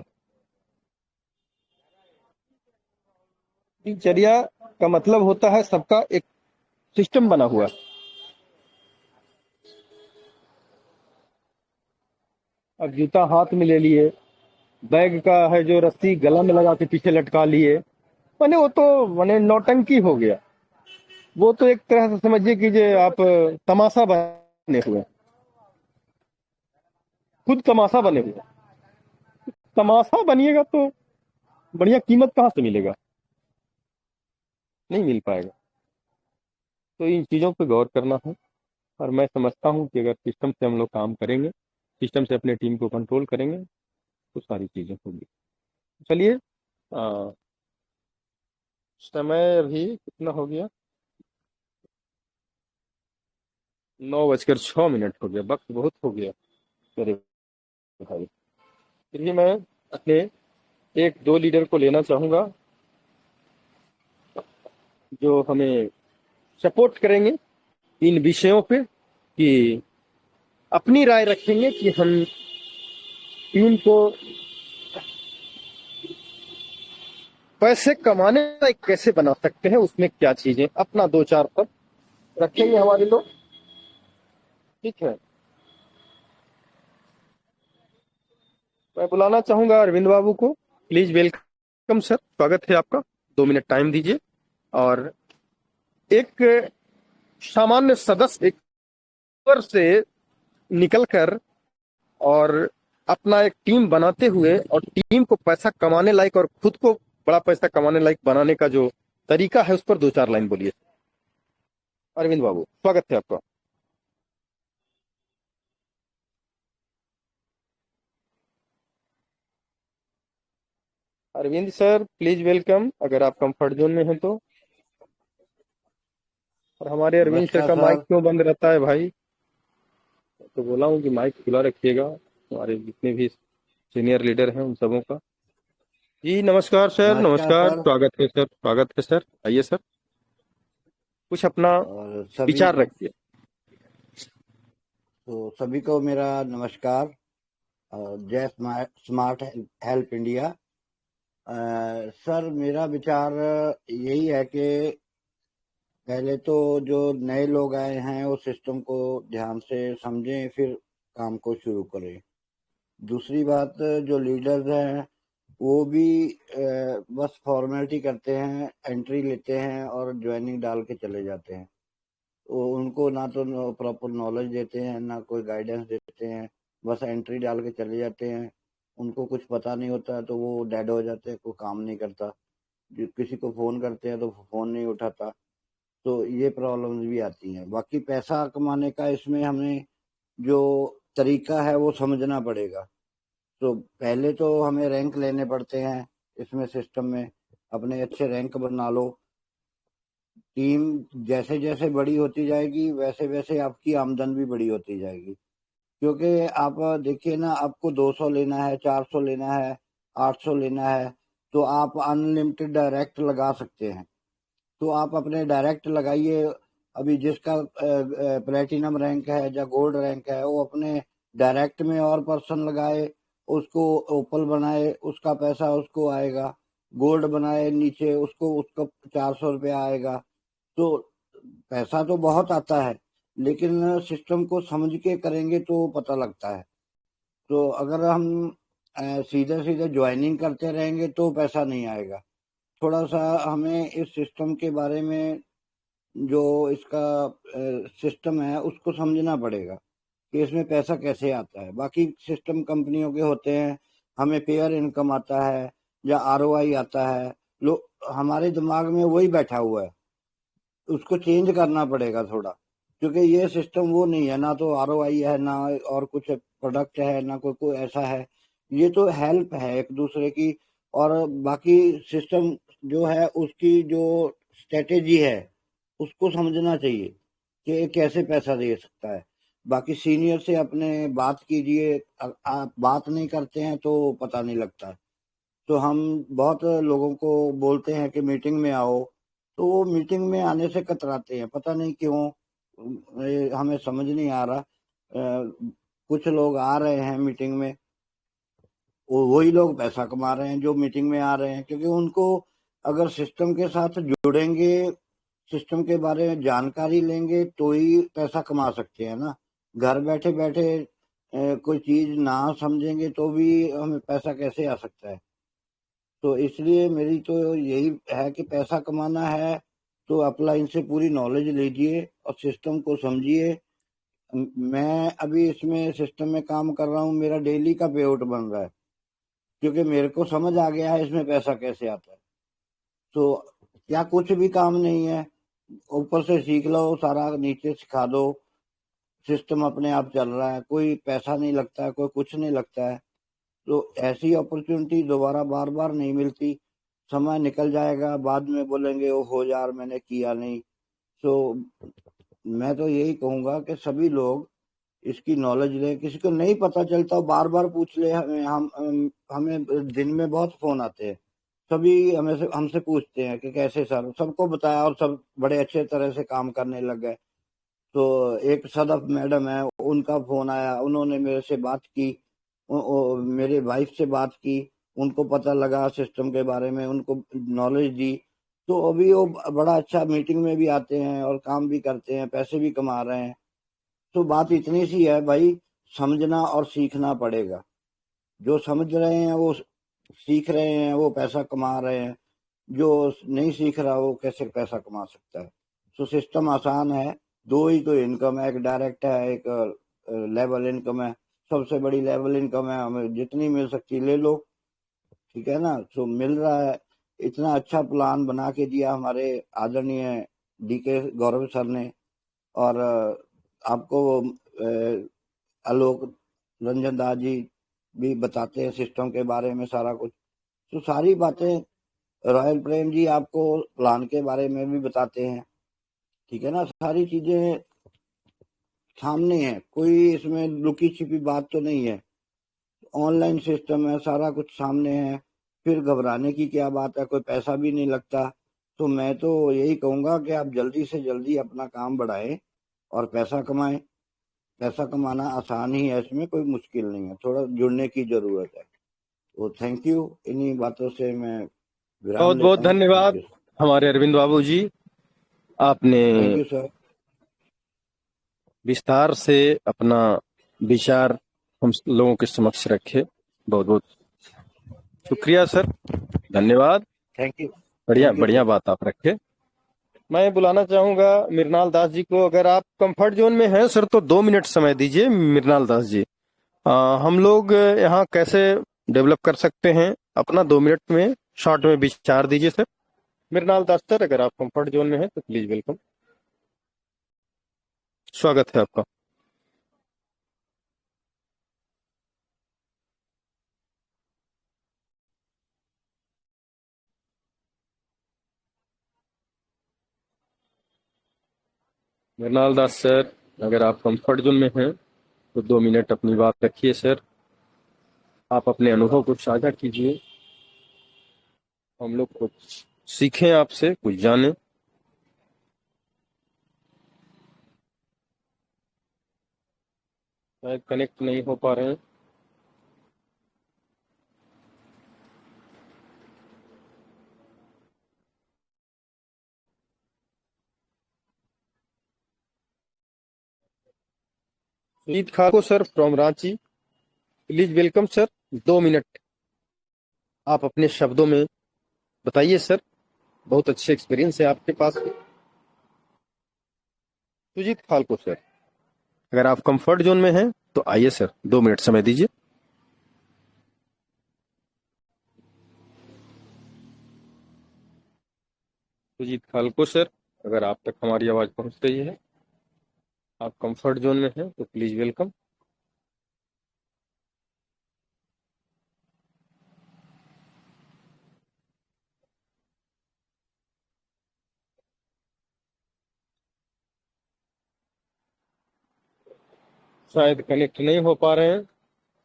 दिनचर्या का मतलब होता है सबका एक सिस्टम बना हुआ। अब जूता हाथ में ले लिए, बैग का है जो रस्सी गला में लगा के पीछे लटका लिए, माने वो तो माने नौटंकी हो गया। वो तो एक तरह से समझिए कि जे आप तमाशा बने हुए, खुद तमाशा बने हुए। तमाशा बनिएगा तो बढ़िया कीमत कहाँ से मिलेगा? नहीं मिल पाएगा। तो इन चीजों पे गौर करना है। और मैं समझता हूँ कि अगर सिस्टम से हम लोग काम करेंगे, सिस्टम से अपने टीम को कंट्रोल करेंगे, तो सारी चीजें होंगी। चलिए, समय अभी कितना हो गया? 9:06 हो गया। वक्त बहुत हो गया मेरे भाई। फिर भी मैं अपने 1-2 लीडर को लेना चाहूंगा जो हमें सपोर्ट करेंगे इन विषयों पे, कि अपनी राय रखेंगे कि हम टीम को पैसे कमाने लायक कैसे बना सकते हैं, उसमें क्या चीजें, अपना 2-4 पद रखेंगे हमारे लोग। ठीक है, मैं बुलाना चाहूंगा अरविंद बाबू को। प्लीज वेलकम सर, स्वागत है आपका। 2 मिनट टाइम दीजिए। और एक सामान्य सदस्य, एक वर्ग से निकलकर और अपना एक टीम बनाते हुए, और टीम को पैसा कमाने लायक और खुद को बड़ा पैसा कमाने लायक बनाने का जो तरीका है, उस पर 2-4 लाइन बोलिए। अरविंद बाबू, स्वागत है आपका। अरविंद सर प्लीज वेलकम, अगर आप कंफर्ट जोन में हैं तो। और हमारे अरविंद सर नमस्कार का माइक सर। क्यों बंद रहता है भाई? तो बोला हूँ कि माइक खुला रखिएगा, हमारे जितने भी सीनियर लीडर हैं उन सबों का। जी नमस्कार सर, नमस्कार नमस्कार, सर। स्वागत है सर, स्वागत है सर। आइए सर, कुछ अपना और सभी विचार रखिए। तो सभी को मेरा नमस्कार। जय स्मार्ट हेल्प इंडिया। सर मेरा विचार यही है कि पहले तो जो नए लोग आए हैं वो सिस्टम को ध्यान से समझें, फिर काम को शुरू करें। दूसरी बात, जो लीडर्स हैं वो भी बस फॉर्मेलिटी करते हैं, एंट्री लेते हैं और ज्वाइनिंग डाल के चले जाते हैं। वो उनको ना तो प्रॉपर नॉलेज देते हैं, ना कोई गाइडेंस देते हैं, बस एंट्री डाल के चले जाते हैं। उनको कुछ पता नहीं होता तो वो डेड हो जाते हैं, कोई काम नहीं करता। किसी को फोन करते हैं तो फोन नहीं उठाता। तो ये प्रॉब्लम्स भी आती हैं। बाकी पैसा कमाने का इसमें हमें जो तरीका है वो समझना पड़ेगा। तो पहले तो हमें रैंक लेने पड़ते हैं इसमें, सिस्टम में अपने अच्छे रैंक बना लो। टीम जैसे जैसे बड़ी होती जाएगी वैसे वैसे आपकी आमदन भी बड़ी होती जाएगी। क्योंकि आप देखिए ना, आपको 200 लेना है, 400 लेना है, 800 लेना है, तो आप अनलिमिटेड डायरेक्ट लगा सकते हैं। तो आप अपने डायरेक्ट लगाइए। अभी जिसका प्लेटिनम रैंक है या गोल्ड रैंक है वो अपने डायरेक्ट में और पर्सन लगाए, उसको ओपल बनाए, उसका पैसा उसको आएगा। गोल्ड बनाए नीचे, उसको उसका 400 रुपया आएगा। तो पैसा तो बहुत आता है, लेकिन सिस्टम को समझ के करेंगे तो पता लगता है। तो अगर हम सीधे सीधे ज्वाइनिंग करते रहेंगे तो पैसा नहीं आएगा। थोड़ा सा हमें इस सिस्टम के बारे में, जो इसका सिस्टम है, उसको समझना पड़ेगा कि इसमें पैसा कैसे आता है। बाकी सिस्टम कंपनियों के होते हैं, हमें पेयर इनकम आता है या आरओआई आता है, लो हमारे दिमाग में वही बैठा हुआ है, उसको चेंज करना पड़ेगा थोड़ा, क्योंकि ये सिस्टम वो नहीं है, ना तो आरओआई है, ना और कुछ प्रोडक्ट है, ना कोई कोई ऐसा है। ये तो हेल्प है एक दूसरे की। और बाकी सिस्टम जो है उसकी जो स्ट्रेटेजी है उसको समझना चाहिए कि कैसे पैसा दे सकता है। बाकी सीनियर से अपने बात कीजिए, आप बात नहीं करते हैं तो पता नहीं लगता। तो हम बहुत लोगों को बोलते हैं कि मीटिंग में आओ, तो वो मीटिंग में आने से कतराते हैं, पता नहीं क्यों। हमें समझ नहीं आ रहा। कुछ लोग आ रहे हैं मीटिंग में, वही लोग पैसा कमा रहे हैं जो मीटिंग में आ रहे हैं, क्योंकि उनको अगर सिस्टम के साथ जुड़ेंगे, सिस्टम के बारे में जानकारी लेंगे तो ही पैसा कमा सकते हैं ना। घर बैठे बैठे कोई चीज ना समझेंगे तो भी हमें पैसा कैसे आ सकता है। तो इसलिए मेरी तो यही है कि पैसा कमाना है तो अपलाइन से पूरी नॉलेज लीजिए और सिस्टम को समझिए। मैं अभी इसमें सिस्टम में काम कर रहा हूँ, मेरा डेली का पे आउट बन रहा है, क्योंकि मेरे को समझ आ गया है इसमें पैसा कैसे आता है। तो क्या कुछ भी काम नहीं है, ऊपर से सीख लो, सारा नीचे सिखा दो, सिस्टम अपने आप चल रहा है, कोई पैसा नहीं लगता है, कोई कुछ नहीं लगता है। तो ऐसी अपॉर्चुनिटी दोबारा बार बार नहीं मिलती। समय निकल जाएगा, बाद में बोलेंगे ओ हो यार मैंने किया नहीं। तो मैं तो यही कहूंगा कि सभी लोग इसकी नॉलेज लें। किसी को नहीं पता चलता बार बार पूछ ले। हमें दिन में बहुत फोन आते हैं, सभी हमें से हमसे पूछते हैं कि कैसे सर, सबको बताया और सब बड़े अच्छे तरह से काम करने लग गए। तो एक सदफ मैडम है, उनका फोन आया, उन्होंने मेरे से बात की, मेरे वाइफ से बात की, उनको पता लगा सिस्टम के बारे में, उनको नॉलेज दी। तो अभी वो बड़ा अच्छा मीटिंग में भी आते हैं और काम भी करते हैं, पैसे भी कमा रहे हैं। तो बात इतनी सी है भाई, समझना और सीखना पड़ेगा। जो समझ रहे हैं वो सीख रहे हैं, वो पैसा कमा रहे हैं। जो नहीं सीख रहा वो कैसे पैसा कमा सकता है। तो सिस्टम आसान है। दो ही तो इनकम है, एक डायरेक्ट है, एक लेवल इनकम है। सबसे बड़ी लेवल इनकम है, हमें जितनी मिल सकती ले लो, ठीक है ना। तो मिल रहा है। इतना अच्छा प्लान बना के दिया हमारे आदरणीय डीके गौरव सर ने। और आपको आलोक रंजन दास जी भी बताते हैं सिस्टम के बारे में सारा कुछ। तो सारी बातें रॉयल प्रेम जी आपको प्लान के बारे में भी बताते हैं, ठीक है ना। सारी चीजें सामने है, कोई इसमें लुकी छिपी बात तो नहीं है। ऑनलाइन सिस्टम है, सारा कुछ सामने है, फिर घबराने की क्या बात है, कोई पैसा भी नहीं लगता। तो मैं तो यही कहूंगा कि आप जल्दी से जल्दी अपना काम बढ़ाएं और पैसा कमाएं। पैसा कमाना आसान ही है, इसमें कोई मुश्किल नहीं है, थोड़ा जुड़ने की जरूरत है। तो थैंक यू। इन्हीं बातों से मैं विराम बहुत बहुत लेता हूँ। थैंक धन्यवाद यू। हमारे अरविंद बाबू जी, आपने थैंक यू सर। विस्तार से अपना विचार हम लोगों के समक्ष रखे। बहुत बहुत शुक्रिया सर, धन्यवाद। Thank you. बढ़िया थैंक यू बढ़िया सर। बात आप रखे। मैं बुलाना चाहूंगा मृणाल दास जी को। अगर आप कंफर्ट जोन में हैं सर तो 2 मिनट समय दीजिए। मृणाल दास जी, हम लोग यहाँ कैसे डेवलप कर सकते हैं अपना, 2 मिनट में शॉर्ट में विचार दीजिए सर। मृणाल दास सर, अगर आप कंफर्ट जोन में हैं तो प्लीज वेलकम, स्वागत है आपका। मृणाल दास सर, अगर आप कंफर्ट जोन में हैं तो 2 मिनट अपनी बात रखिए सर। आप अपने अनुभव को साझा कीजिए, हम लोग कुछ सीखें आपसे, कुछ जानें। शायद कनेक्ट नहीं हो पा रहे हैं। Sujit Khakho sir from Ranchi, please welcome sir. 2 minute आप अपने शब्दों में बताइए सर, बहुत अच्छे एक्सपीरियंस है आपके पास। सुजीत खालको सर, अगर आप कंफर्ट जोन में हैं तो आइए सर, 2 मिनट समय दीजिए। सुजीत खालको सर, अगर आप तक हमारी आवाज पहुंच रही है, आप कंफर्ट जोन में हैं तो प्लीज वेलकम। शायद कनेक्ट नहीं हो पा रहे हैं।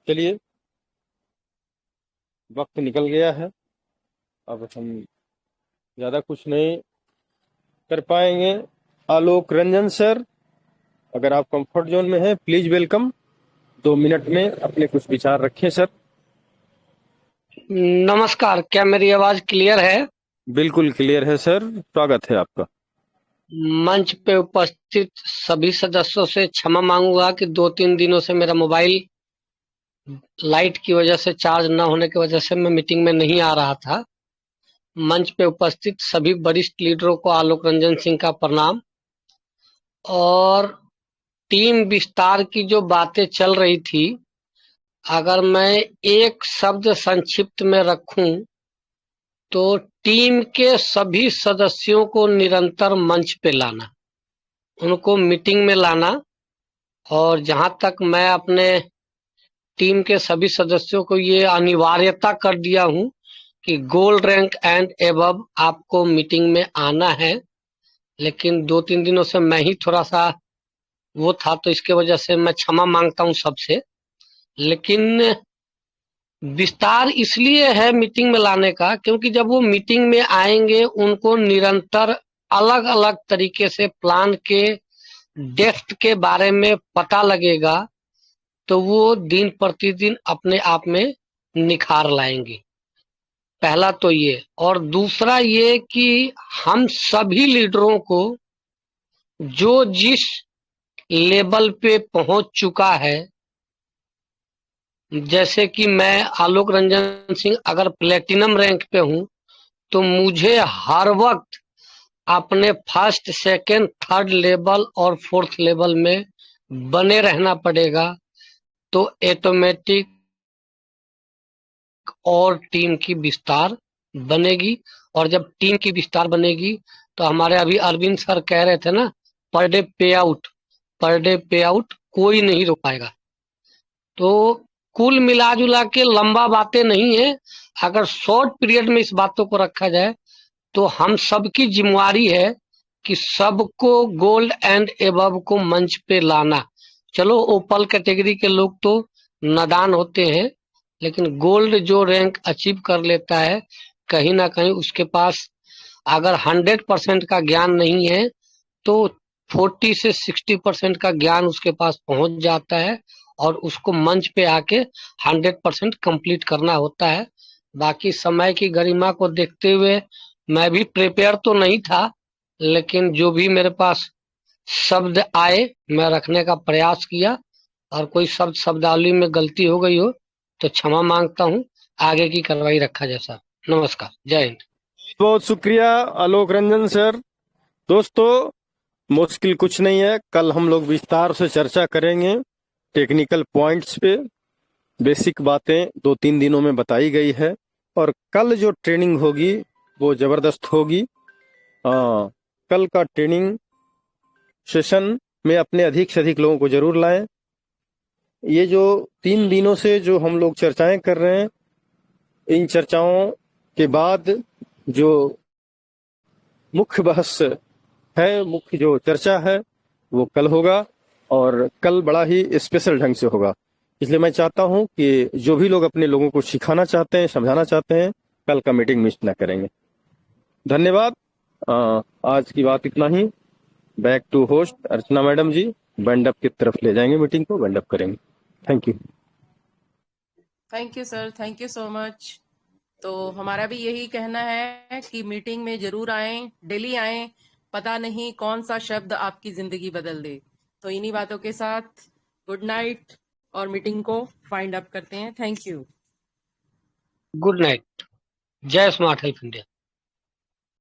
चलिए, वक्त निकल गया है, अब हम ज्यादा कुछ नहीं कर पाएंगे। आलोक रंजन सर, अगर आप कंफर्ट जोन में हैं प्लीज वेलकम। 2 मिनट में अपने कुछ विचार रखें सर। नमस्कार, क्या मेरी आवाज क्लियर है? बिल्कुल क्लियर है सर, स्वागत है आपका। मंच पे उपस्थित सभी सदस्यों से क्षमा मांगूंगा कि 2-3 दिनों से मेरा मोबाइल लाइट की वजह से, चार्ज न होने की वजह से मैं मीटिंग में नहीं आ रहा था। मंच पे उपस्थित सभी वरिष्ठ लीडरों को आलोक रंजन सिंह का प्रणाम। और टीम विस्तार की जो बातें चल रही थी, अगर मैं एक शब्द संक्षिप्त में रखूं तो टीम के सभी सदस्यों को निरंतर मंच पे लाना, उनको मीटिंग में लाना। और जहां तक मैं अपने टीम के सभी सदस्यों को ये अनिवार्यता कर दिया हूं कि गोल्ड रैंक एंड एबव आपको मीटिंग में आना है। लेकिन 2-3 दिनों से मैं ही थोड़ा सा वो था, तो इसके वजह से मैं क्षमा मांगता हूं सबसे। लेकिन विस्तार इसलिए है मीटिंग में लाने का, क्योंकि जब वो मीटिंग में आएंगे उनको निरंतर अलग अलग तरीके से प्लान के डेप्थ के बारे में पता लगेगा, तो वो दिन प्रतिदिन अपने आप में निखार लाएंगे। पहला तो ये, और दूसरा ये कि हम सभी लीडरों को जो जिस लेवल पे पहुंच चुका है, जैसे कि मैं आलोक रंजन सिंह अगर प्लेटिनम रैंक पे हूं, तो मुझे हर वक्त अपने फर्स्ट, सेकंड, थर्ड लेवल और फोर्थ लेवल में बने रहना पड़ेगा। तो ऑटोमेटिक और टीम की विस्तार बनेगी। और जब टीम की विस्तार बनेगी तो हमारे अभी अरविंद सर कह रहे थे ना, पर डे पे आउट कोई नहीं रोक पाएगा। तो कुल मिला जुला के लंबा बातें नहीं है, अगर शॉर्ट पीरियड में इस बातों को रखा जाए तो हम सबकी जिम्मेवारी है कि सबको गोल्ड एंड एबव को मंच पे लाना। चलो, ओपल कैटेगरी के लोग तो नादान होते हैं, लेकिन गोल्ड जो रैंक अचीव कर लेता है, कहीं ना कहीं उसके पास अगर 100% का ज्ञान नहीं है तो 40 से 60% का ज्ञान उसके पास पहुंच जाता है, और उसको मंच पे आके 100% कंप्लीट करना होता है। बाकी समय की गरिमा को देखते हुए मैं भी प्रिपेयर तो नहीं था, लेकिन जो भी मेरे पास शब्द आए मैं रखने का प्रयास किया। और कोई शब्दावली में गलती हो गई हो तो क्षमा मांगता हूँ। आगे की कार्रवाई रखा जाए सर। नमस्कार, जय हिंद। बहुत शुक्रिया आलोक रंजन सर। दोस्तों, मुश्किल कुछ नहीं है, कल हम लोग विस्तार से चर्चा करेंगे टेक्निकल पॉइंट्स पे। बेसिक बातें 2-3 दिनों में बताई गई है, और कल जो ट्रेनिंग होगी वो जबरदस्त होगी। कल का ट्रेनिंग सेशन में अपने अधिक से अधिक लोगों को जरूर लाएं। ये जो 3 दिनों से जो हम लोग चर्चाएं कर रहे हैं, इन चर्चाओं के बाद जो मुख्य बहस है, मुख्य जो चर्चा है, वो कल होगा, और कल बड़ा ही स्पेशल ढंग से होगा। इसलिए मैं चाहता हूं कि जो भी लोग अपने लोगों को सिखाना चाहते हैं, समझाना चाहते हैं, कल का मीटिंग मिस न करेंगे। धन्यवाद। आज की बात इतना ही। Back to host Archana madam ji, wind up की तरफ ले जाएंगे, मीटिंग को वाइंड अप करेंगे। Thank you. Thank you sir, thank you so much. तो हमारा भी यही कहना है कि मीटिंग में जरूर आएं, डेली आएं। पता नहीं कौन सा शब्द आपकी जिंदगी बदल दे। तो इन्हीं बातों के साथ गुड नाइट और मीटिंग को फाइंड अप करते हैं। Thank you. Good night. जय स्मार्ट हेल्प इंडिया।